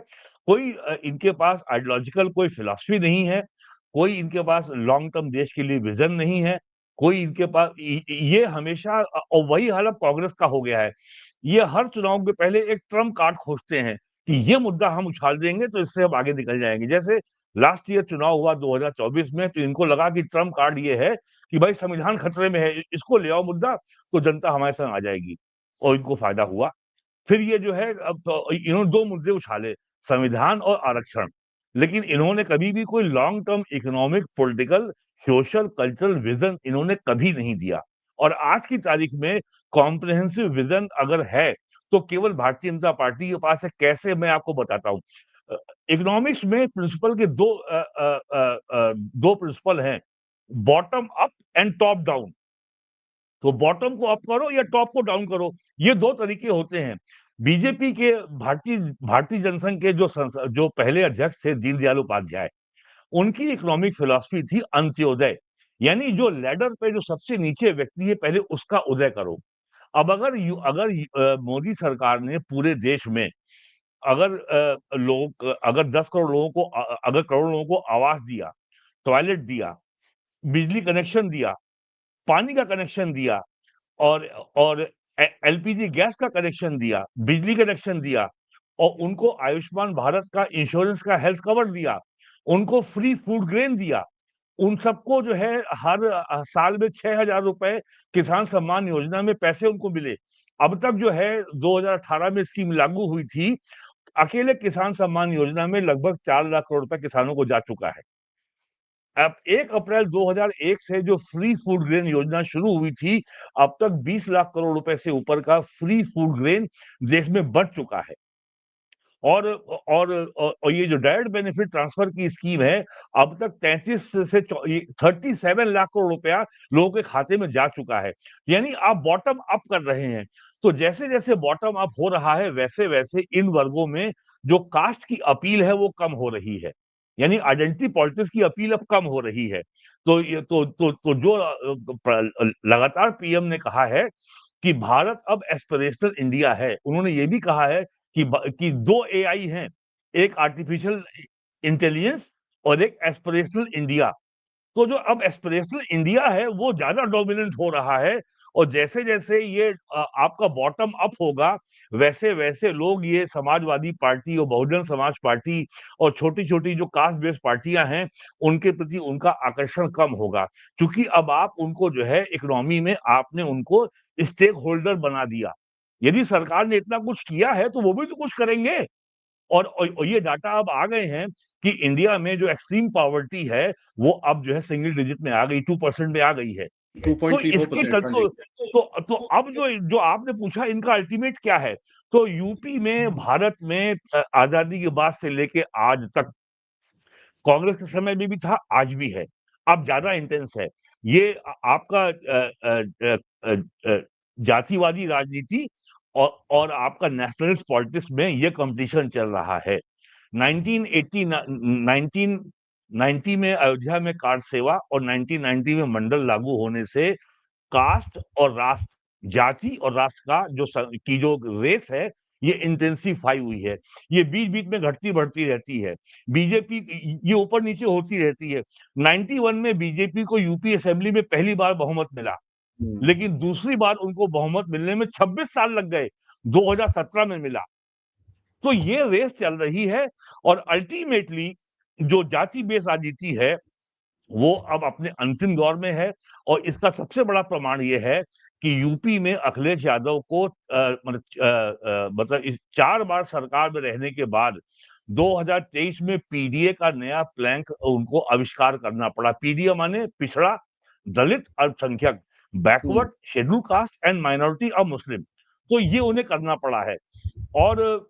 S2: कोई इनके पास आइडियोलॉजिकल कोई फिलॉसफी नहीं है, कोई इनके पास लॉन्ग टर्म देश के लिए विजन नहीं है, कोई इनके पास ये हमेशा और वही हाल अब कांग्रेस का हो गया है। ये हर चुनाव के पहले एक ट्रम्प कार्ड खोजते हैं कि ये मुद्दा हम उछाल देंगे तो इससे हम आगे निकल जाएंगे। जैसे लास्ट ईयर चुनाव हुआ 2024 में, तो इनको लगा कि ट्रम्प कार्ड ये है कि भाई संविधान खतरे में है, इसको ले आओ मुद्दा, तो जनता हमारे संग आ जाएगी, और इनको फायदा हुआ। फिर ये जो है, अब तो इन्होंने 2 मुद्दे उछाले, संविधान और आरक्षण। लेकिन इन्होंने कभी भी कोई long term economic, political, social, cultural vision इन्होंने कभी नहीं दिया। और आज की तारीख में कॉम्प्रिहेंसिव विजन अगर है, तो केवल भारतीय जनता पार्टी के पास है। कैसे, मैं आपको बताता हूँ। इकोनॉमिक्स में प्रिंसिपल के 2 प्रिंसिपल हैं, bottom up and top down. तो बॉटम को अप करो या टॉप को डाउन करो, ये 2 तरीके होते हैं। बीजेपी के भारतीय भारतीय जनसंघ के जो पहले अध्यक्ष थे दीनदयाल उपाध्याय, उनकी इकोनॉमिक फिलॉसफी थी अंत्योदय, यानी जो लैडर पे जो सबसे नीचे व्यक्ति है पहले उसका उदय करो। अब अगर मोदी सरकार ने पूरे देश में अगर 10 करोड़ लोगों को अगर करोड़ लोगों को आवास दिया, टॉयलेट दिया, बिजली कनेक्शन दिया, पानी का कनेक्शन दिया, और और एलपीजी गैस का कनेक्शन दिया, बिजली कनेक्शन दिया, और उनको आयुष्मान भारत का इंश्योरेंस का हेल्थ कवर दिया, उनको फ्री फूड ग्रेन दिया, उन सबको जो है हर साल में 6,000 रुपए किसान सम्मान योजना में पैसे उनको मिले। अब तक जो है 2018 में स्कीम लागू हुई थी, अकेले किसान सम्मान योजना में लगभग 4 लाख करोड़ रुपए किसानों को जा चुका है। अब 1 अप्रैल 2001 से जो फ्री फूड ग्रेन योजना शुरू हुई थी, अब तक 20 लाख करोड़ रुपए से ऊपर का फ्री फूड ग्रेन देश में बँट चुका है। और ये जो डायरेक्ट बेनिफिट ट्रांसफर की स्कीम है, अब तक 33 से 37 लाख करोड़ रुपया लोगों के खाते में जा चुका है। यानी आप बॉटम अप कर रहे हैं। तो जैसे-जैसे बॉटम अप हो रहा है, वैसे-वैसे इन वर्गों में जो कास्ट की अपील है, वो कम हो रही है। यानी आइडेंटिटी पॉलिटिक्स की अपील अब कम हो रही है। तो ये तो जो लगातार पीएम ने कहा है कि भारत अब एस्पिरेशनल इंडिया है। उन्होंने ये भी कहा है कि 2 एआई हैं, एक आर्टिफिशियल इंटेलिजेंस और एक एस्पिरेशनल इंडिया। तो जो अब एस्पिरेशनल इंडिया है, वो ज़्यादा डोमिनेंट हो रहा है, और जैसे-जैसे ये आपका बॉटम अप होगा, वैसे-वैसे लोग ये समाजवादी पार्टी और बहुजन समाज पार्टी और छोटी-छोटी जो कास्ट बेस्ड पार्टियाँ हैं, उनके प्रति उनका आकर्षण कम होगा। क्योंकि अब आप उनको जो है इकोनॉमी में आपने उनको स्टेक होल्डर बना दिया। यदि सरकार ने इतना कुछ किया है, तो वो भी तो कुछ करेंगे। और ये डाटा अब आ गए हैं कि इंडिया में जो एक्सट्रीम पॉवर्टी है, वो अब जो है सिंगल डिजिट में आ गई, 2% में आ गई है। तो इसके
S1: 2.34%,
S2: चल
S1: हाँ जी।
S2: तो अब जो जो आपने पूछा इनका अल्टीमेट क्या है? तो यूपी में, भारत में आज़ादी के बाद से लेके आज तक, कांग्रेस के समय में भी था, आज भी है। अब ज़्यादा इंटेंस है। ये आपका जातिवादी राजनीति और आपका नेशनलिस्ट पॉलिटिक्स में ये कॉम्पिटिशन चल रहा है। 1980 न 1990 में अयोध्या में कार सेवा और 1990 में मंडल लागू होने से कास्ट और राष्ट्र, जाति और राष्ट्र का जो रेस है, ये इंटेंसिफाई हुई है। ये बीच-बीच में घटती-बढ़ती रहती है। बीजेपी ये ऊपर-नीचे होती रहती है। 91 में बीजेपी को यूपी असेंबली में पहली बार बहुमत मिला,
S1: हुँ।
S2: लेकिन दूसरी बार उनको बहुमत मिलने में 26 साल लग गए, 2017 में मिला। तो ये रेस चल रही है, और अल्टीमेटली जो जाति बेस्ड राजनीति है, वो अब अपने अंतिम दौर में है। और इसका सबसे बड़ा प्रमाण ये है कि यूपी में अखिलेश यादव को मतलब इस 4 बार सरकार में रहने के बाद 2023 में पीडीए का नया प्लैंक उनको आविष्कार करना पड़ा। पीडीए माने पिछड़ा, दलित, अल्पसंख्यक,
S1: हुँ।
S2: Backward, schedule caste and minority of Muslim. तो ये उन्हें करना पड़ा है। और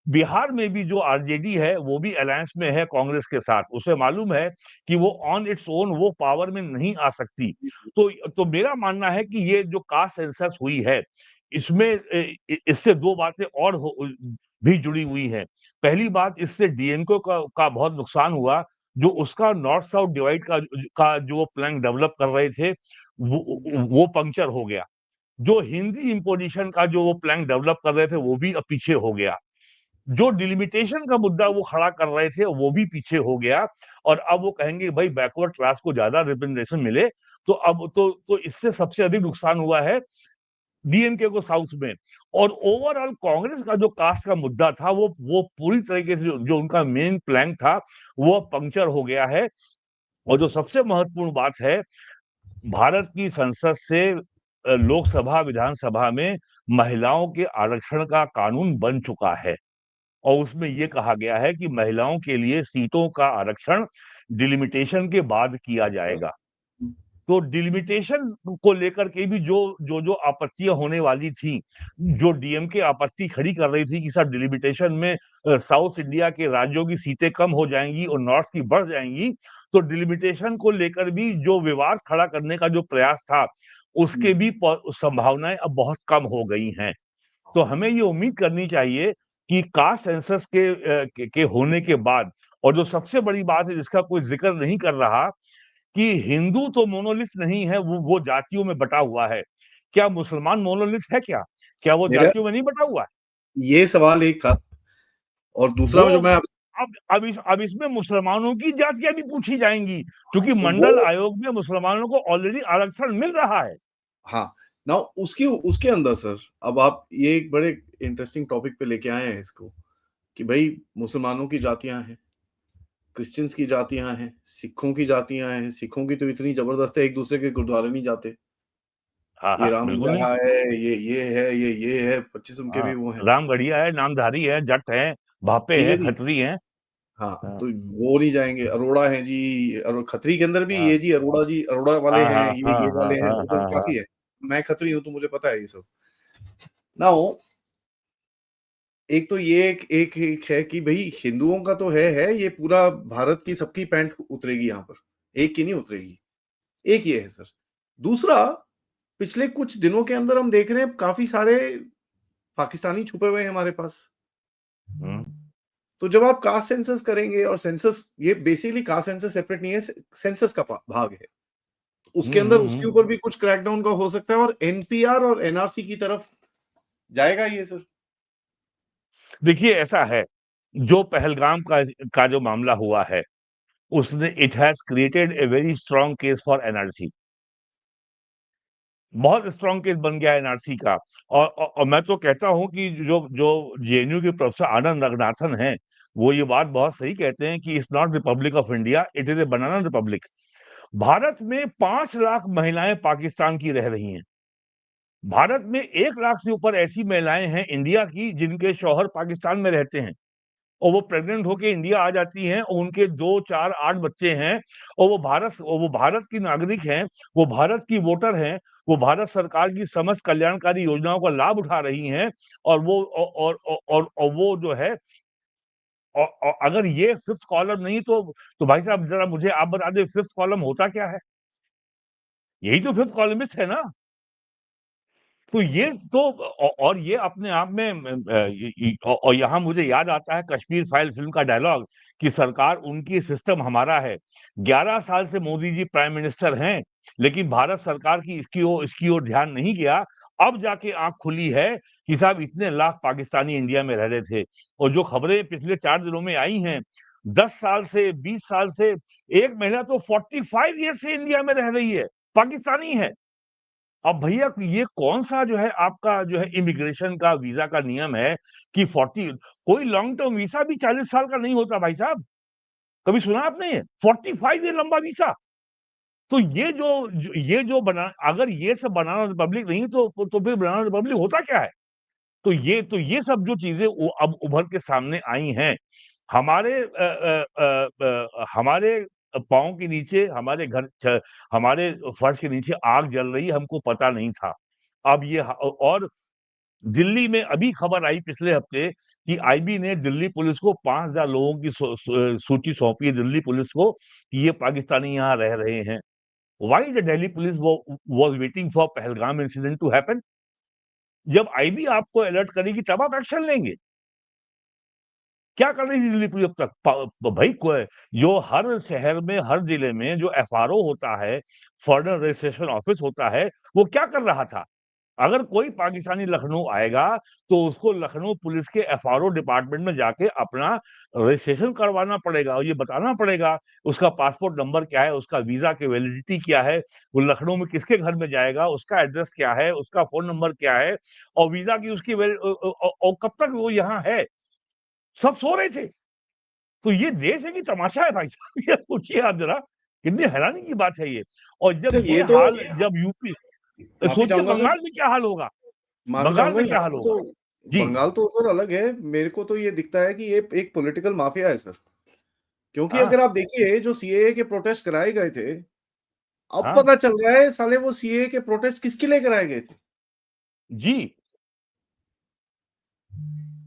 S2: बिहार में भी जो आरजेडी है, वो भी अलायंस में है कांग्रेस के साथ। उसे मालूम है कि वो ऑन इट्स ओन वो पावर में नहीं आ सकती। तो मेरा मानना है कि ये जो कास्ट सेंसस हुई है, इसमें इससे 2 बातें और भी जुड़ी हुई हैं। पहली बात, इससे डीएमके का बहुत नुकसान हुआ, जो उसका नॉर्थ साउथ डिवाइड का जो प्लान डेवलप कर रहे थे, वो पंक्चर हो गया। जो हिंदी इम्पोजिशन का जो वो प्लान डेवलप कर रहे थे, वो भी अब पीछे हो गया। जो डिलिमिटेशन का मुद्दा वो खड़ा कर रहे थे, वो भी पीछे हो गया। और अब वो कहेंगे भाई बैकवर्ड क्लास को ज़्यादा रिप्रेजेंटेशन मिले। तो अब तो इससे सबसे अधिक नुकसान हुआ है डीएमके को साउथ में। और ओवरऑल कांग्रेस का जो कास्ट का मुद्दा था वो पूरी तरीके से जो उनका मेन प्लान था वो पंक्चर हो गया है। और जो सबसे महत्वपूर्ण बात है, भारत की संसद से लोकसभा विधानसभा में महिलाओं के आरक्षण का कानून बन चुका है और उसमें ये कहा गया है कि महिलाओं के लिए सीटों का आरक्षण डिलिमिटेशन के बाद किया जाएगा। तो डिलिमिटेशन को लेकर के भी जो आपत्तियां होने वाली थी, जो डीएमके आपत्ति खड़ी कर रही थी कि सर डिलिमिटेशन में साउथ इंडिया के राज्यों की सीटें कम हो जाएंगी और नॉर्थ की बढ़ जाएंगी, तो डिलिमिटेशन को लेकर भी जो विवाद खड़ा करने का जो प्रयास था उसके भी संभावनाएं अब बहुत कम हो गई हैं। तो हमें ये उम्मीद करनी चाहिए कि कास्ट सेंसस के होने के बाद, और जो सबसे बड़ी बात है जिसका कोई जिक्र नहीं कर रहा, कि हिंदू तो मोनोलिथ नहीं है, वो जातियों में बटा हुआ है। क्या मुसलमान मोनोलिथ है क्या? क्या वो
S1: मेरा
S2: जातियों में नहीं बटा हुआ है?
S1: ये सवाल एक था, और दूसरा
S2: वो
S1: जो मैं
S2: अब इसमें मुसलमानों की जातियां भी पूछी जाएंगी, क्योंकि
S1: वो
S2: मंडल आयोग में मुसलमानों को ऑलरेडी आरक्षण मिल रहा है।
S1: हाँ, नाउ उसकी उसके अंदर सर, अब आप ये एक बड़े इंटरेस्टिंग टॉपिक पे लेके आए हैं इसको, कि भाई मुसलमानों की जातियां हैं, क्रिश्चियंस की जातियां हैं, सिखों की जातियां हैं। सिखों की तो इतनी जबरदस्त है, एक दूसरे के गुरुद्वारे नहीं जाते।
S2: हाँ,
S1: ये
S2: हाँ, बिल्कुल नहीं।
S1: रामगढ़ा है, ये है, ये है, 25 उनके
S2: हाँ,
S1: भी वो हैं।
S2: रामगढ़िया है, नामधारी है, जट है, भापे
S1: ठीक है
S2: हैं,
S1: जी।
S2: खत्री हैं।
S1: हाँ,
S2: हाँ,
S1: तो वो नहीं जाएंगे। अरोड़ा है जी, और खत्री के अंदर भी
S2: हाँ,
S1: ये जी, अरोड़ा जी, अरोड़ा वाले
S2: हाँ,
S1: हैं,
S2: हाँ,
S1: ये
S2: हाँ, हाँ,
S1: वाले हैं,
S2: हाँ,
S1: वो तो
S2: हाँ, हाँ।
S1: काफी है। मैं खत्री हूं तो मुझे पता है ये सब। नाउ एक तो ये एक है कि भाई हिंदुओं का तो है, ये पूरा भारत की सबकी पैंट उतरेगी यहाँ पर, एक की नहीं उतरेगी। एक ये है सर। दूसरा, पिछले कुछ दिनों के अंदर हम देख रहे हैं काफी सारे पाकिस्तानी छुपे हुए हैं हमारे पास।
S2: हम्म,
S1: तो जब आप कास्ट सेंसस करेंगे, और सेंसस ये बेसिकली कास्ट सेंसस सेपरेट नहीं है, सेंसस का भाग है, तो उसके अंदर उसके ऊपर भी कुछ क्रैकडाउन का हो सकता है, और एनपीआर और एनआरसी की तरफ जाएगा ये सर।
S2: देखिए ऐसा है, जो पहलगाम का जो मामला हुआ है, उसने it has created a very strong case for NRC. बहुत स्ट्रांग केस बन गया एनआरसी का। और मैं तो कहता हूं कि जो जो जेएनयू के प्रोफेसर आनंद रंगनाथन हैं, वो ये बात बहुत सही कहते हैं कि it's not Republic of India, it is a banana Republic. Bharat में 5 लाख महिलाएं पाकिस्तान की रह रही हैं। भारत में 1 लाख से ऊपर ऐसी महिलाएं हैं इंडिया की जिनके शौहर पाकिस्तान में रहते हैं, और वो प्रेग्नेंट होके इंडिया आ जाती हैं, और उनके 2, 4, 8 बच्चे हैं, और वो भारत की नागरिक हैं, वो भारत की वोटर हैं, वो भारत सरकार की समस्त कल्याणकारी योजनाओं का लाभ उठा रही हैं, और वो और वो जो है, और अगर ये फिफ्थ कॉलम नहीं तो भाई साहब जरा मुझे आप बता दें फिफ्थ कॉलम होता क्या है? यही तो फिफ्थ कॉलमिस्ट है ना। तो ये तो और ये अपने आप में और यहाँ मुझे याद आता है कश्मीर फाइल फिल्म का डायलॉग, कि सरकार उनकी सिस्टम हमारा है। 11 साल से मोदी जी प्राइम मिनिस्टर हैं, लेकिन भारत सरकार की इसकी ओर ध्यान नहीं गया। अब जाके आंख खुली है कि साहब इतने लाख पाकिस्तानी इंडिया में रह रहे थे, और जो खबरें पिछले 4 दिनों में आई हैं, 10 साल से 20 साल से, एक महिला तो 45 ईयर से इंडिया में रह रही है, पाकिस्तानी है। अब भैया ये कौन-सा जो है आपका जो है इमिग्रेशन का वीज़ा का नियम है कि 40, कोई लॉन्ग टर्म वीज़ा भी 40 साल का नहीं होता भाई साहब। कभी सुना आपने ये? 45 ईयर लंबा वीज़ा। तो ये जो बना, अगर ये सब बनाना रिपब्लिक नहीं तो फिर बनाना रिपब्लिक होता क्या है? तो ये सब जो चीज़ें अब उभर के सामने आई हैं, हमारे पाँव के नीचे, हमारे फर्श के नीचे आग जल रही है, हमको पता नहीं था। अब ये और दिल्ली में अभी खबर आई पिछले हफ्ते कि आईबी ने दिल्ली पुलिस को 5,000 लोगों की सूची सौंपी है दिल्ली पुलिस को, कि ये पाकिस्तानी यहाँ रह रहे हैं। Why the Delhi police was waiting for Pahalgam incident to happen? जब आईबी आपको अलर्ट करेगी तब आप एक्शन लेंगे। क्या कर रही थी दिल्ली पुलिस अब तक? भाई जो हर शहर में, हर जिले में जो एफआरओ होता है, फॉरेन रजिस्ट्रेशन ऑफिस होता है, वो क्या कर रहा था? अगर कोई पाकिस्तानी लखनऊ आएगा तो उसको लखनऊ पुलिस के एफआरओ डिपार्टमेंट में जाके अपना रजिस्ट्रेशन करवाना पड़ेगा और ये बताना पड़ेगा उसका पासपोर्ट नंबर क्या है, उसका वीजा की वैलिडिटी क्या है, वो लखनऊ में किसके घर में जाएगा, उसका एड्रेस क्या है, उसका फोन नंबर क्या है और वीजा की उसकी और कब तक वो यहाँ है। सब सो रहे थे। तो ये देश है कि तमाशा है भाई साहब। ये सोचिए आप जरा, कितनी हैरानी की बात है ये। और जब
S1: सर
S2: ये
S1: ये तो
S2: हाल, जब यूपी,
S1: माफी
S2: सोचिए
S1: चाहूंगा सर,
S2: बंगाल में क्या हाल होगा।
S1: माफी
S2: बंगाल
S1: चाहूंगा
S2: में क्या
S1: यहाँ
S2: हाल
S1: पर
S2: होगा।
S1: तो
S2: जी।
S1: बंगाल तो सर अलग है। मेरे को तो ये दिखता है कि ये एक पॉलिटिकल माफिया है सर। क्योंकि
S2: हाँ।
S1: अगर आप देखिए जो सीएए के प्रोटेस्ट कराए गए थे, अब
S2: हाँ।
S1: पता चल रहा है साले वो सीएए के प्रोटेस्ट किसके लिए कराए गए थे।
S2: जी।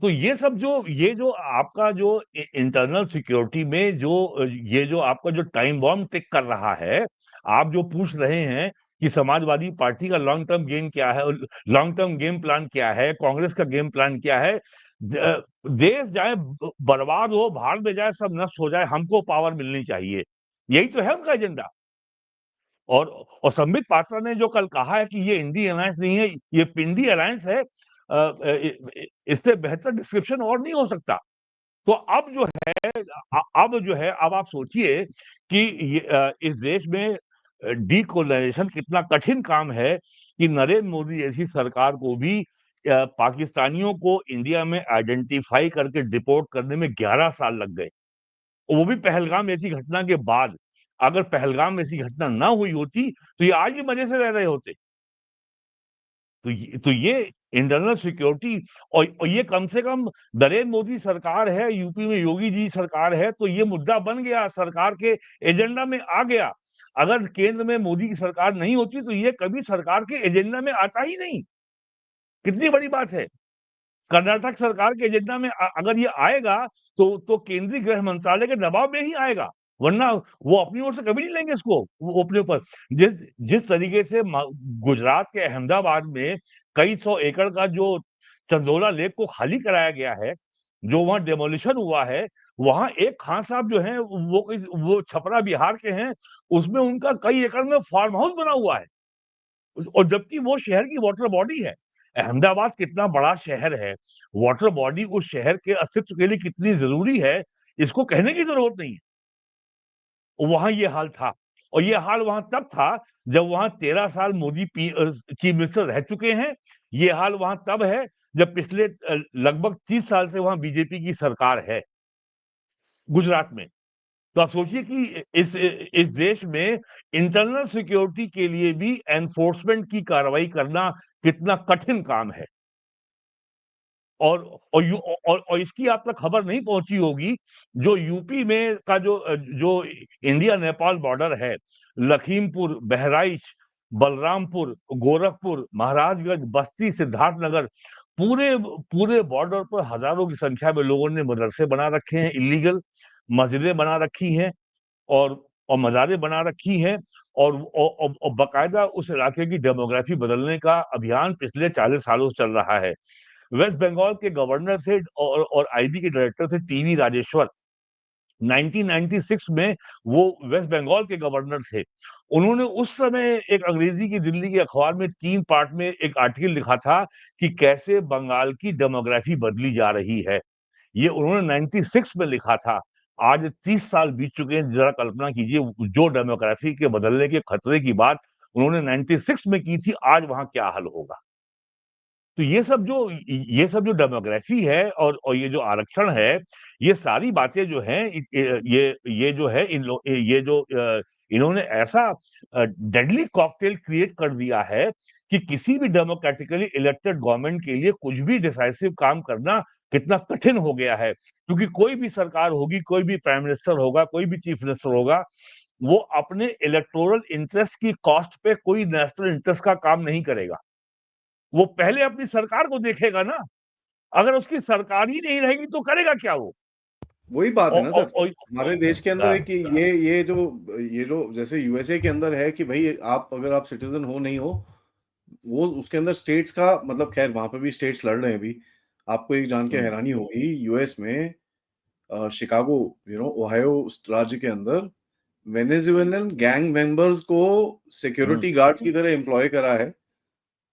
S2: तो ये जो आपका जो इंटरनल सिक्योरिटी में जो ये जो आपका जो टाइम बॉम्ब टिक कर रहा है, आप जो पूछ रहे हैं कि समाजवादी पार्टी का लॉन्ग टर्म गेम क्या है, लॉन्ग टर्म गेम प्लान क्या है, कांग्रेस का गेम प्लान क्या है। देश जाए बर्बाद हो, भाड़ में जाए, सब नष्ट हो जाए, हमको पावर मिलनी चाहिए, यही तो है उनका एजेंडा। और संबित पात्रा ने जो कल कहा है कि ये इंडी अलायंस नहीं है, ये पिंडी अलायंस है, इससे बेहतर डिस्क्रिप्शन और नहीं हो सकता। तो अब जो है अब आप सोचिए कि इस देश में डीकोलाइजेशन कितना कठिन काम है कि नरेंद्र मोदी जैसी सरकार को भी पाकिस्तानियों को इंडिया में आइडेंटिफाई करके डिपोर्ट करने में 11 साल लग गए, वो भी पहलगाम ऐसी घटना के बाद। अगर पहलगाम ऐसी घटना ना हुई होती तो ये आज भी मजे से रह रहे होते। तो ये इंटरनल सिक्योरिटी, और ये कम से कम नरेंद्र मोदी सरकार है, यूपी में योगी जी सरकार है, तो ये मुद्दा बन गया, सरकार के एजेंडा में आ गया। अगर केंद्र में मोदी की सरकार नहीं होती तो ये कभी सरकार के एजेंडा में आता ही नहीं। कितनी बड़ी बात है। कर्नाटक सरकार के एजेंडा में अगर ये आएगा तो केंद्रीय गृह मंत्रालय के दबाव में ही आएगा, वरना वो अपनी ओर से कभी नहीं लेंगे इसको, वो अपने ऊपर। जिस जिस तरीके से गुजरात के अहमदाबाद में कई सौ एकड़ का जो चंदोला लेक को खाली कराया गया है, जो वहां डेमोलिशन हुआ है, वहां एक खान साहब जो हैं वो छपरा बिहार के हैं, उसमें उनका कई एकड़ में फार्म हाउस बना हुआ है, और जबकि वो शहर की वाटर बॉडी है। अहमदाबाद कितना बड़ा शहर है, वाटर बॉडी उस शहर के अस्तित्व के लिए कितनी जरूरी है, इसको कहने की जरूरत नहीं है। वहां ये हाल था, और ये हाल वहां तब था जब वहां 13 साल मोदी चीफ मिनिस्टर रह चुके हैं। ये हाल वहां तब है जब पिछले लगभग 30 साल से वहां बीजेपी की सरकार है गुजरात में। तो आप सोचिए कि इस देश में इंटरनल सिक्योरिटी के लिए भी एनफोर्समेंट की कार्रवाई करना कितना कठिन काम है। और और इसकी आप तक खबर नहीं पहुंची होगी, जो यूपी में का जो इंडिया नेपाल बॉर्डर है, लखीमपुर, बहराइच, बलरामपुर, गोरखपुर, महाराजगंज, बस्ती, सिद्धार्थनगर, पूरे पूरे बॉर्डर पर हजारों की संख्या में लोगों ने मदरसे बना रखे हैं, इलीगल मस्जिदें बना रखी हैं, और मज़ारें बना रखी हैं, और बाकायदा उस इलाके की डेमोग्राफी बदलने का अभियान पिछले 40 सालों से चल रहा है। वेस्ट बंगाल के गवर्नर थे और आईबी के डायरेक्टर थे टीवी राजेश्वर। 1996 में वो वेस्ट बंगाल के गवर्नर थे। उन्होंने उस समय एक अंग्रेजी की दिल्ली के अखबार में 3 पार्ट में एक आर्टिकल लिखा था कि कैसे बंगाल की डेमोग्राफी बदली जा रही है। ये उन्होंने 96 में लिखा था। आज 30 साल बीत चुके हैं, जरा कल्पना कीजिए जो डेमोग्राफी के बदलने के खतरे की बात उन्होंने 96 में की थी, आज वहां क्या हाल होगा। तो ये सब जो डेमोग्राफी है और ये जो आरक्षण है, ये सारी बातें जो हैं, ये जो है इन्होंने ऐसा डेडली कॉकटेल क्रिएट कर दिया है कि किसी भी डेमोक्रेटिकली इलेक्टेड गवर्नमेंट के लिए कुछ भी डिसाइसिव काम करना कितना कठिन हो गया है, क्योंकि कोई भी सरकार होगी, कोई भी प्राइम मिनिस्टर होगा, कोई भी चीफ मिनिस्टर होगा, वो अपने इलेक्टोरल इंटरेस्ट की कॉस्ट पे कोई नेशनल इंटरेस्ट का काम नहीं करेगा। वो पहले अपनी सरकार को देखेगा ना। अगर उसकी सरकार ही नहीं रहेगी तो करेगा क्या वो।
S1: वही बात है ना सर।
S2: और
S1: हमारे देश के अंदर है कि ये जो जैसे यूएसए के अंदर है कि भाई आप अगर आप सिटीजन हो नहीं हो, वो उसके अंदर स्टेट्स का मतलब, खैर वहां पे भी स्टेट्स लड़ रहे हैं अभी। आपको एक जान के हैरानी होगी, यूएस में शिकागो, ओहायो राज्य के अंदर वेनेजुएलन गैंग मेंबर्स को सिक्योरिटी गार्ड्स की तरह एम्प्लॉय करा है।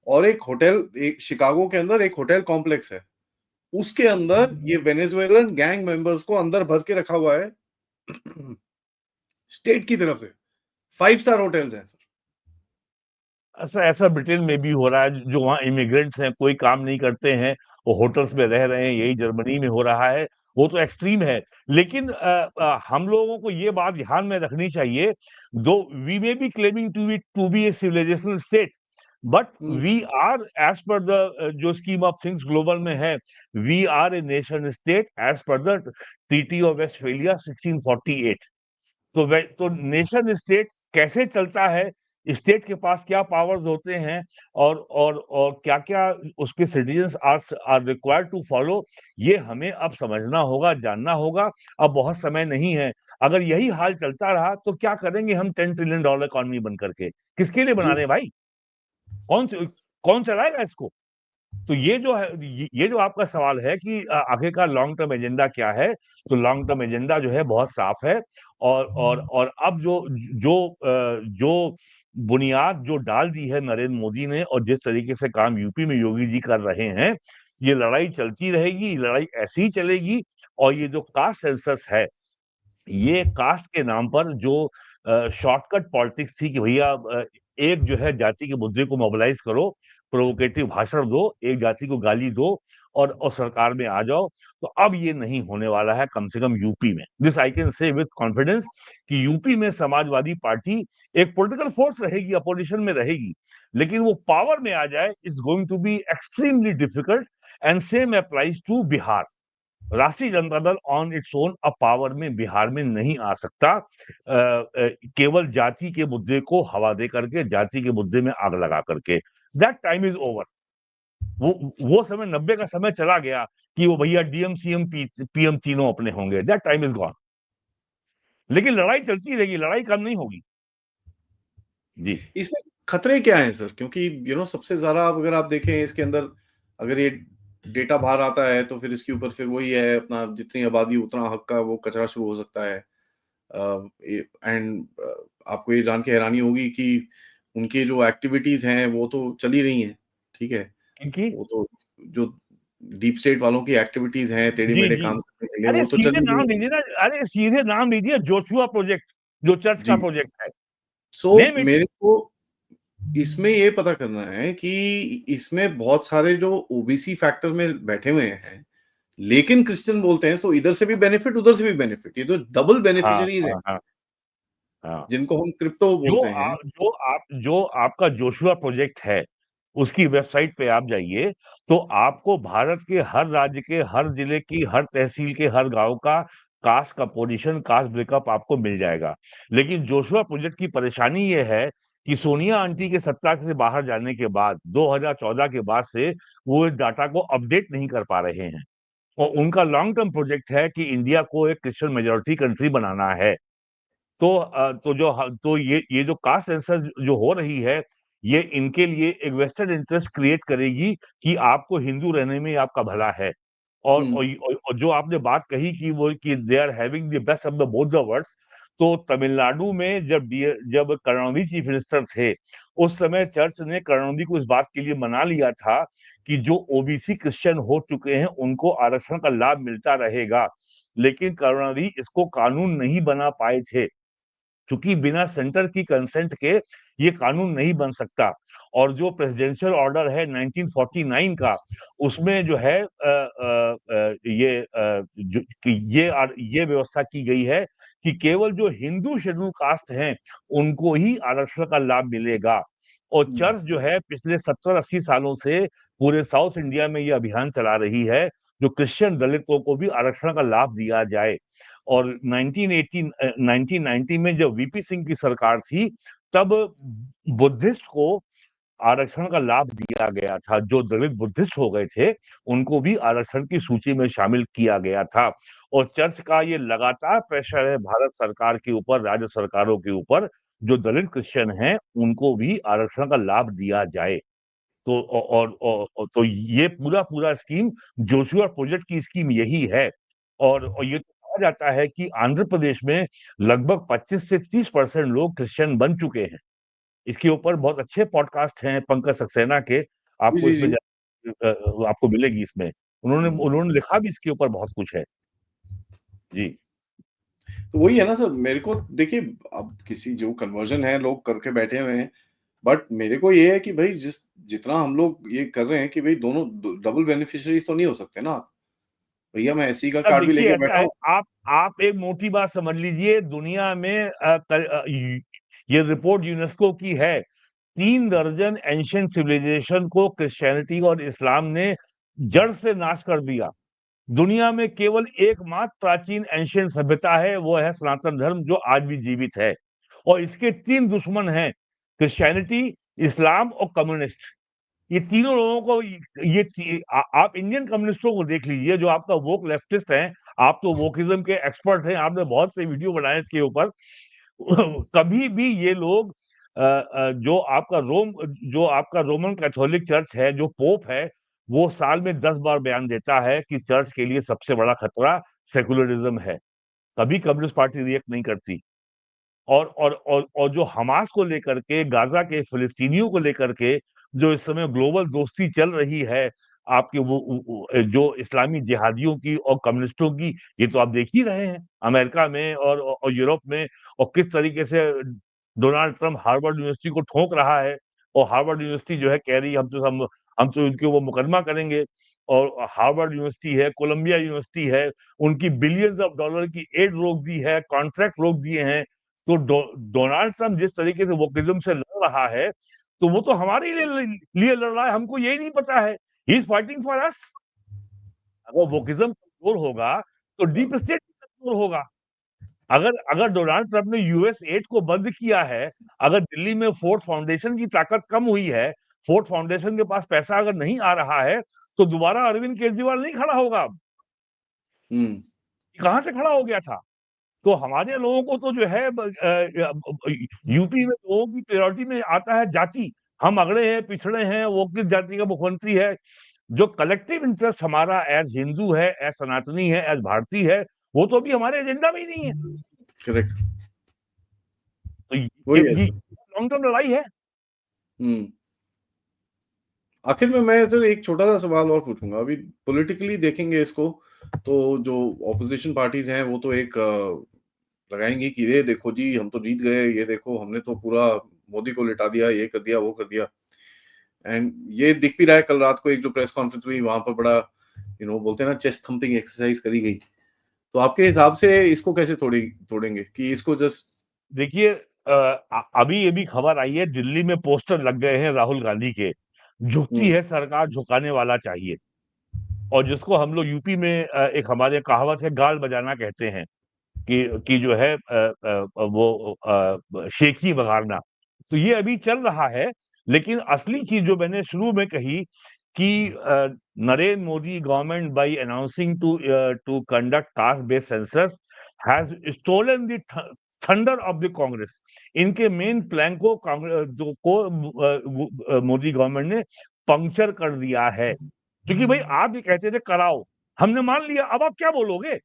S1: और एक शिकागो के अंदर एक होटल कॉम्प्लेक्स है, उसके अंदर ये वेनेजुएलन गैंग मेंबर्स को अंदर भर के रखा हुआ है स्टेट की तरफ से। 5 स्टार होटल्स हैं सर।
S2: ऐसा ऐसा ब्रिटेन में भी हो रहा है, जो वहाँ इमिग्रेंट्स हैं, कोई काम नहीं करते हैं, वो होटल्स में रह रहे हैं, यही जर्मनी में हो रहा है। वो तो एक्सट्रीम है, लेकिन हम लोगों को ये बात ध्यान में रखनी चाहिए, though we may be claiming to be a civilisational state, but we are as per the जो स्कीम ऑफ थिंग्स ग्लोबल में है, we are a nation state as per the treaty of Westphalia 1648। तो nation state कैसे चलता है, state के पास क्या powers होते हैं, और क्या-क्या उसके citizens are required to follow, ये हमें अब समझना होगा, जानना होगा। अब बहुत समय नहीं है। अगर यही हाल चलता रहा तो क्या करेंगे हम $10 ट्रिलियन इकोनॉमी बन करके? किसके लिए बना
S1: जी।
S2: रहे हैं भाई? कौन स कौन चलाएगा इसको? तो ये जो है, ये जो आपका सवाल है कि आखिरकार लॉन्ग टर्म एजेंडा क्या है? तो लॉन्ग टर्म एजेंडा जो है बहुत साफ है, और अब जो बुनियाद जो डाल दी है नरेंद्र मोदी ने, और जिस तरीके से काम यूपी में योगी जी कर रहे हैं, ये लड़ाई चलती रहेगी, ये लड़ाई ऐसे ही चलेगी। और ये जो कास्ट सेंसस है, ये कास्ट के नाम पर जो शॉर्टकट पॉलिटिक्स थी कि भैया एक जो है जाति के मुद्दे को मोबिलाइज करो, प्रोवोकेटिव भाषण दो, एक जाति को गाली दो, और सरकार में आ जाओ। तो अब ये नहीं होने वाला है, कम से कम यूपी में। This I can say with confidence कि यूपी में समाजवादी पार्टी एक पॉलिटिकल फोर्स रहेगी, अपोजिशन में रहेगी, लेकिन वो पावर में आ जाए is going to be extremely difficult. And same applies to Bihar. Rashtriya Janata Dal on its own अब पावर में बिहार में नहीं आ सकता, केवल जाति के मुद्दे को हवा दे करके, जाति के मुद्दे में आग लगा करके। That time is over. वो समय 90 का समय चला गया कि वो भैया डीएम सीएम पीएम तीनों अपने होंगे। That time is gone. लेकिन लड़ाई चलती रहेगी, लड़ाई कम नहीं होगी। जी।
S1: इसमें खतरे क्या हैं सर? क्योंकि सबसे ज्यादा अगर आप देखें इसके अंदर, अगर ये डेटा बाहर आता है तो फिर इसके ऊपर फिर वही है अपना, जितनी आबादी उतना हक का वो कचरा शुरू हो सकता है। एंड आपको ये जान के हैरानी होगी कि उनकी जो एक्टिविटीज हैं वो तो चल ही रही हैं, ठीक है।
S2: इनकी
S1: वो तो जो डीप स्टेट वालों की एक्टिविटीज हैं टेढ़े
S2: जी
S1: मेढ़े
S2: जी।
S1: काम करने के लिए,
S2: अरे
S1: वो तो चल
S2: सीधे
S1: ही रही
S2: नाम
S1: हैं।
S2: लीजिए ना। अरे सीधे नाम लीजिए, जोशुआ प्रोजेक्ट, जो चर्च का
S1: जी।
S2: प्रोजेक्ट है।
S1: So
S2: name it.
S1: मेरे को इसमें ये पता करना है कि इसमें बहुत सारे जो ओबीसी फैक्टर में बैठे हुए हैं, लेकिन क्रिश्चियन बोलते हैं, तो इधर से भी बेनिफिट उधर से भी बेनिफिट, ये तो डबल
S2: हाँ
S1: बेनिफिशरीज है,
S2: हाँ हाँ हाँ।
S1: जिनको हम क्रिप्टो बोलते हैं।
S2: जो आपका जोशुआ प्रोजेक्ट है, उसकी वेबसाइट पे आप जाइए, तो आपको भारत के हर राज्य के, हर जिले की, हर तहसील के, हर गांव का कास्ट का पोजीशन, कास्ट ब्रेकअप आपको मिल जाएगा। लेकिन जोशुआ प्रोजेक्ट की परेशानी ये है कि सोनिया आंटी के सत्ता से बाहर जाने के बाद 2014 के बाद से वो इस डाटा को अपडेट नहीं कर पा रहे हैं। और उनका लॉन्ग टर्म प्रोजेक्ट है कि इंडिया को एक क्रिश्चियन मेजोरिटी कंट्री बनाना है। तो ये जो कास्ट सेंसस जो हो रही है, ये इनके लिए एक वेस्टेड इंटरेस्ट क्रिएट करेगी कि आपको हिंदू रहने में आपका भला है।
S1: हम्म।
S2: और जो आपने बात कही कि वो कि they are having the best of the both the worlds, तो तमिलनाडु में जब करुणानिधि चीफ मिनिस्टर थे, उस समय चर्च ने करुणानिधि को इस बात के लिए मना लिया था कि जो ओबीसी क्रिश्चियन हो चुके हैं उनको आरक्षण का लाभ मिलता रहेगा। लेकिन करुणानिधि इसको कानून नहीं बना पाए थे, क्योंकि बिना सेंटर की कंसेंट के ये कानून नहीं बन सकता। और जो प्रेसिडेंशियल ऑर्डर है 1949 का, उसमें जो है ये व्यवस्था की गई है कि केवल जो हिंदू शेड्यूल कास्ट हैं उनको ही आरक्षण का लाभ मिलेगा। और
S1: हम्म।
S2: चर्च जो है पिछले 70-80 सालों से पूरे साउथ इंडिया में ये अभियान चला रही है, जो क्रिश्चियन दलितों को भी आरक्षण का लाभ दिया जाए। और 1990 में जब वीपी सिंह की सरकार थी, तब बुद्धिस्ट को आरक्षण का लाभ दिया गया था। जो दलित बुद्धिस्ट हो गए थे, उनको भी आरक्षण की सूची में शामिल किया गया था। और चर्च का ये लगातार प्रेशर है भारत सरकार के ऊपर, राज्य सरकारों के ऊपर, जो दलित क्रिश्चियन हैं, उनको भी आरक्षण का लाभ दिया जाए। तो तो ये पूरा स्कीम, जोशुआ प्रोजेक्ट की स्कीम यही है। और ये तो कहा जाता है कि आंध्र प्रदेश में लगभग 25 से 30% लोग क्रिश्चियन बन चुके हैं। इसके ऊपर बहुत अच्छे पॉडकास्ट हैं पंकज सक्सेना के,
S1: जी,
S2: आपको
S1: जी,
S2: इसमें
S1: जी।
S2: आपको मिलेगी इसमें। उन्होंने
S1: हुँ।
S2: उन्होंने लिखा भी इसके ऊपर बहुत कुछ है। जी।
S1: तो वही है ना सर, मेरे को देखिए, अब किसी जो कन्वर्जन है लोग करके बैठे हुए हैं, बट मेरे को ये है कि भाई जितना हम लोग ये कर रहे हैं कि भाई दोनों डबल बेनिफिशियरीज तो नहीं हो सकते ना। भैया मैं एससी का
S2: अब
S1: कार्ड भी
S2: देखिए
S1: लेके
S2: ऐसा
S1: बैठा
S2: है,
S1: हूँ।
S2: आप एक मोटी बात समझ लीजिए, दुनिया में ये रिपोर्ट यूनेस्को की है, 3 दर्जन एंशिएंट सिविलाइजेशन को क्रिश्चियनिटी और इस्लाम ने जड़ से नाश कर दिया। दुनिया में केवल एकमात्र प्राचीन एंशिएंट सभ्यता है, वो है सनातन धर्म, जो आज भी जीवित है। और इसके 3 दुश्मन हैं, क्रिश्चियनिटी, इस्लाम और कम्युनिस्ट। ये तीनों लोगों को आप इंडियन कम्युनिस्टों को देख लीजिए, जो आपका वोक लेफ्टिस्ट हैं, आप तो वोकिज्म के एक्सपर्ट हैं, आपने बहुत से वीडियो बनाए इसके ऊपर। कभी भी ये लोग जो आपका रोमन कैथोलिक चर्च है, जो पोप है, वो साल में 10 बार बयान देता है कि चर्च के लिए सबसे बड़ा खतरा सेकुलरिज्म है। कभी कम्युनिस्ट पार्टी रिएक्ट नहीं करती। और जो हमास को लेकर के, गाजा के फिलिस्तीनियों को लेकर के जो इस समय ग्लोबल दोस्ती चल रही है, आपके जो इस्लामी जिहादियों की और कम्युनिस्टों की, ये तो आप देख ही रहे हैं अमेरिका में और यूरोप में। और किस तरीके से डोनाल्ड ट्रंप हार्वर्ड यूनिवर्सिटी को ठोक रहा है, और हार्वर्ड यूनिवर्सिटी जो है कह रही है हम तो उनके वो मुकदमा करेंगे। और हार्वर्ड यूनिवर्सिटी है, कोलंबिया यूनिवर्सिटी है, उनकी बिलियंस ऑफ डॉलर की एड रोक दी है, कॉन्ट्रैक्ट रोक दिए हैं। तो डोनाल्ड ट्रंप जिस तरीके से वोकिज्म से लड़ रहा है, तो वो तो हमारे लिए लड़ रहा है, हमको यही नहीं पता है। He is fighting for us. अगर वोकिज्म कमजोर होगा तो डीप स्टेट कमजोर होगा। अगर अगर डोनाल्ड ट्रंप ने यूएस एड को बंद किया है, अगर दिल्ली में फोर्ड फाउंडेशन की ताकत कम हुई है, फोर्ड फाउंडेशन के पास पैसा अगर नहीं आ रहा है, तो दोबारा अरविंद केजरीवाल नहीं खड़ा होगा अब।
S1: हुँ।
S2: कहां से खड़ा हो गया था? तो हमारे लोगों को तो जो है यूपी में लोगों की प्रायोरिटी में आता है जाति। हम अगड़े हैं, पिछड़े हैं, वो किस जाति का मुख्यमंत्री है। जो कलेक्टिव इंटरेस्ट हमारा एज हिंदू है, एज सनातनी है, एज भारतीय है, वो तो अभी हमारे एजेंडा में ही नहीं है।
S1: करेक्ट।
S2: तो
S1: वही है
S2: ये
S1: सर।
S2: लॉन्ग टर्म लड़ाई है।
S1: हुँ। आखिर में मैं सर एक छोटा-सा सवाल और पूछूँगा। अभी पॉलिटिकली देखेंगे इसको, तो जो ऑपोज़िशन पार्टीज़ हैं, वो तो एक लगाएँगी कि ये देखो जी, हम तो जीत गए, ये देखो हमने तो पूरा मोदी को लिटा दिया, ये कर दिया, वो कर दिया। एंड ये दिख भी रहा है, कल रात को एक जो प्रेस कॉन्फ्रेंस हुई, वहाँ पर बड़ा बोलते हैं ना, चेस्ट थम्पिंग एक्सरसाइज़ करी गई। तो आपके हिसाब से इसको कैसे तोड़ेंगे कि इसको जस्ट
S2: देखिए अभी ये भी खबर आई है, दिल्ली में पोस्टर लग गए हैं राहुल गांधी के, झुकती
S1: हुँ,
S2: है सरकार, झुकाने वाला चाहिए। और जिसको हम लोग यूपी में एक हमारे कहावत है, गाल बजाना कहते हैं। कि जो है वो शेखी बघाड़ना। तो ये अभी चल रहा है, लेकिन असली चीज़ जो मैंने शुरू में कही कि Narendra Modi government by announcing to conduct caste based census has stolen the thunder of the Congress. इनके मेन प्लान को मोदी गवर्नमेंट ने पंक्चर कर दिया है। क्योंकि भाई आप ये कहते थे कराओ, हमने मान लिया, अब आप क्या बोलोगे?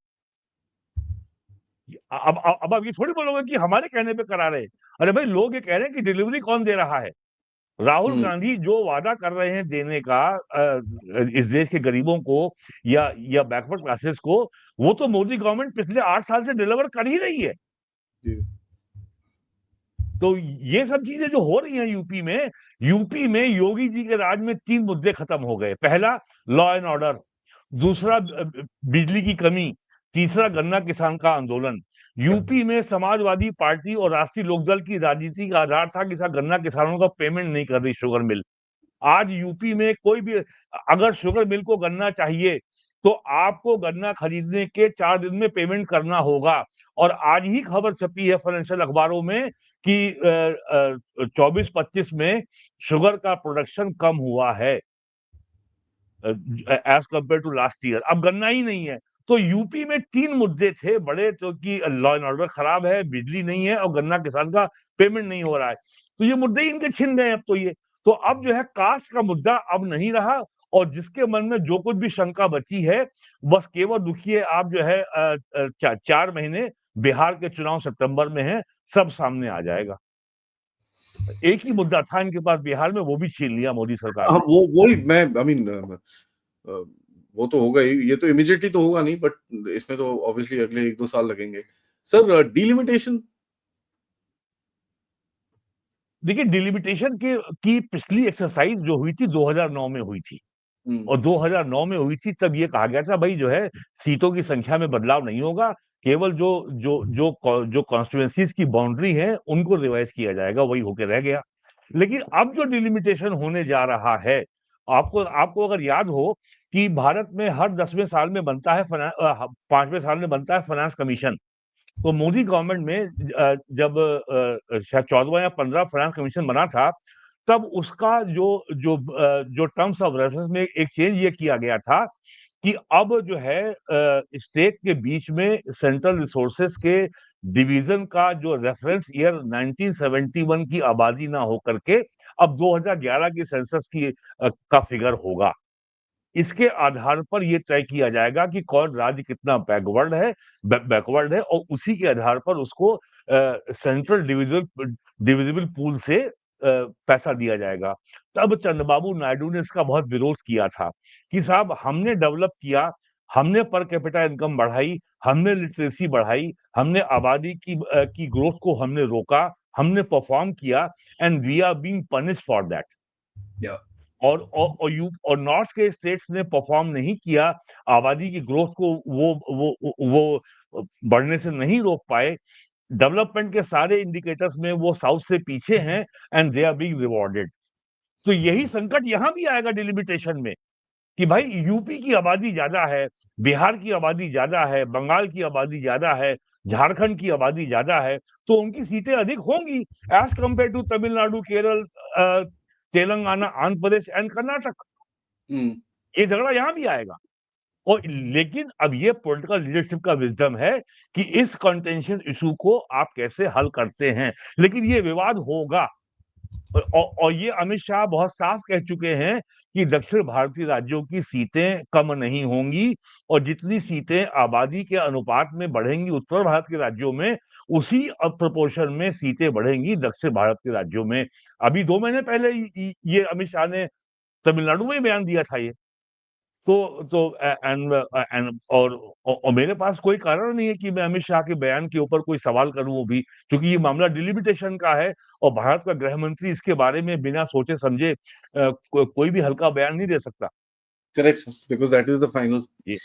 S2: अब आप ये थोड़ी बोलोगे कि हमारे कहने पे करा रहे हैं। अरे भाई लोग ये कह रहे हैं कि डिलीवरी कौन दे रहा है? राहुल
S1: हुँ,
S2: गांधी जो वादा कर रहे हैं देने का इस देश के गरीबों को या बैकवर्ड क्लासेस को, वो तो मोदी गवर्नमेंट पिछले 8 साल से डिलीवर कर ही रही है।
S1: जी,
S2: तो ये सब चीजें जो हो रही हैं यूपी में योगी जी के राज में 3 मुद्दे खत्म हो गए। पहला लॉ एंड ऑर्डर, दूसरा बिजली की कमी, तीसरा गन्ना किसान का आंदोलन। यूपी में समाजवादी पार्टी और राष्ट्रीय लोकदल की राजनीति का आधार था कि साहब गन्ना किसानों का पेमेंट नहीं कर रही शुगर मिल। आज यूपी में कोई भी अगर शुगर मिल को गन्ना चाहिए, तो आपको गन्ना खरीदने के 4 दिन में पेमेंट करना होगा। और आज ही खबर छपी है फाइनेंशियल अखबारों में कि 24-25 में शुगर का प्रोडक्शन कम हुआ है as compare to last year. अब गन्ना ही नहीं है। तो यूपी में 3 मुद्दे थे बड़े, तो कि लॉ एंड ऑर्डर खराब है, बिजली नहीं है और गन्ना किसान का पेमेंट नहीं हो रहा है। तो ये मुद्दे ही इनके छिन गए अब तो ये। तो अब जो है कास्ट का मुद्दा अब नहीं रहा, और जिसके मन में जो कुछ भी शंका बची है, बस केवल दुखिए आप जो है 4 महीने, बिहार के चुनाव सितंबर में है, सब सामने आ जाएगा। एक ही मुद्दा था इनके पास बिहार में, वो भी छीन लिया मोदी सरकार
S1: हाँ,
S2: ने।
S1: वही मैं आई मीन वो तो होगा ही, ये तो इमीडिएटली तो होगा नहीं, बट इसमें तो ऑब्वियसली अगले 1-2 साल लगेंगे। Sir delimitation.
S2: देखिए डिलिमिटेशन की पिछली एक्सरसाइज जो हुई थी 2009 में हुई थी,
S1: हुँ,
S2: और 2009 में हुई थी तब ये कहा गया था भाई जो है सीटों की संख्या में बदलाव नहीं होगा, केवल जो कॉन्स्टिट्यूएंसीज की बाउंड्री है उनको रिवाइज किया जाएगा, वही होके रह गया। लेकिन अब जो डिलिमिटेशन होने जा रहा है, आपको आपको अगर याद हो कि भारत में हर 10वें साल में बनता है 5वें साल में बनता है फाइनेंस कमीशन। तो मोदी गवर्नमेंट में जब शायद 14वां या 15 फाइनेंस कमीशन बना था, तब उसका जो टर्म्स ऑफ रेफरेंस में एक चेंज ये किया गया था कि अब जो है स्टेट के बीच में सेंट्रल रिसोर्सेस के डिवीजन का जो रेफरेंस ईयर 1971 की आबादी ना हो करके अब 2011 की सेंसस का फिगर होगा। इसके आधार पर ये तय किया जाएगा कि कौन राज्य कितना बैकवर्ड है, और उसी के आधार पर उसको सेंट्रल डिविजिबल पूल से पैसा दिया जाएगा। तब चंद्रबाबू नायडू ने इसका बहुत विरोध किया था कि साहब हमने डेवलप किया, हमने पर कैपिटा इनकम बढ़ाई, हमने लिटरेसी बढ़ाई, हमने आबादी की ग्रोथ को हमने रोका, हमने परफॉर्म किया, and we are being punished for that.
S1: या
S2: और नॉर्थ के स्टेट्स ने परफॉर्म नहीं किया, आबादी की ग्रोथ को वो बढ़ने से नहीं रोक पाए, डेवलपमेंट के सारे इंडिकेटर्स में वो साउथ से पीछे हैं, and they are being rewarded. तो यही संकट यहां भी आएगा डिलिमिटेशन में कि भाई यूपी की आबादी ज्यादा है, बिहार की आबादी ज्यादा है, बंगाल की आबादी ज्यादा है, झारखंड की आबादी ज्यादा है, तो उनकी सीटें अधिक होंगी as compare to Tamil Nadu, Kerala, Telangana, Andhra Pradesh and Karnataka.
S1: हुँ,
S2: ये झगड़ा यहां भी आएगा। और लेकिन अब ये पॉलिटिकल लीडरशिप का विजडम है कि इस कंटेंशियस इशू को आप कैसे हल करते हैं, लेकिन ये विवाद होगा। और ये अमित शाह बहुत साफ कह चुके हैं कि दक्षिण भारतीय राज्यों की सीटें कम नहीं होंगी, और जितनी सीटें आबादी के अनुपात में बढ़ेंगी उत्तर भारत के राज्यों में, उसी प्रोपोर्शन में सीटें बढ़ेंगी दक्षिण भारत के राज्यों में। अभी 2 महीने पहले ये अमित शाह ने तमिलनाडु में बयान दिया था ये। तो और मेरे पास कोई कारण नहीं है कि मैं अमित शाह के बयान के ऊपर कोई सवाल करूं अभी, क्योंकि ये मामला डिलिमिटेशन का है, और भारत का गृह मंत्री इसके बारे में बिना सोचे समझे कोई भी हल्का बयान नहीं दे सकता।
S1: Correct sir, because that is the final.
S2: जी।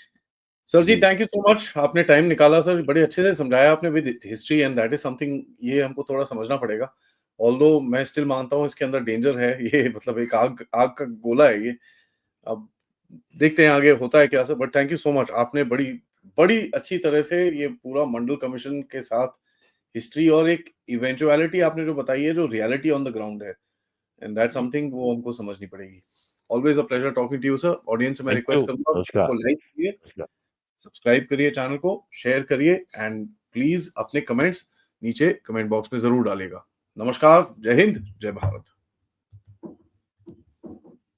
S1: सर जी,
S2: जी।
S1: थैंक यू सो मच, आपने टाइम निकाला सर, बड़े अच्छे से समझाया आपने with history, and that is something ये हमको थोड़ा समझना पड़ेगा। ऑल्दो मैं स्टिल मानता हूँ इसके अंदर डेंजर है, ये मतलब एक आग आग का गोला है ये। अब देखते हैं आगे होता है क्या sir, but thank you so much, आपने बड़ी बड़ी अच्छी तरह से ये पूरा मंडल कमीशन के साथ हिस्ट्री और एक इवेंचुअलिटी आपने जो बताई है, जो रियलिटी ऑन द ग्राउंड है, एंड दैट्स
S2: जी।
S1: समथिंग वो हमको समझनी पड़ेगी। Always a pleasure talking to you sir. Audience से मैं
S2: थैंक यू।
S1: रिक्वेस्ट करूँगा वीडियो
S2: नमस्कार।
S1: को लाइक कीजिए,
S2: नमस्कार।
S1: सब्सक्राइब करिए चैनल को, शेयर करिए, एंड प्लीज़ अपने कमेंट्स नीचे कमेंट बॉक्स में ज़रूर डालिएगा। नमस्कार, जय हिंद, जय भारत।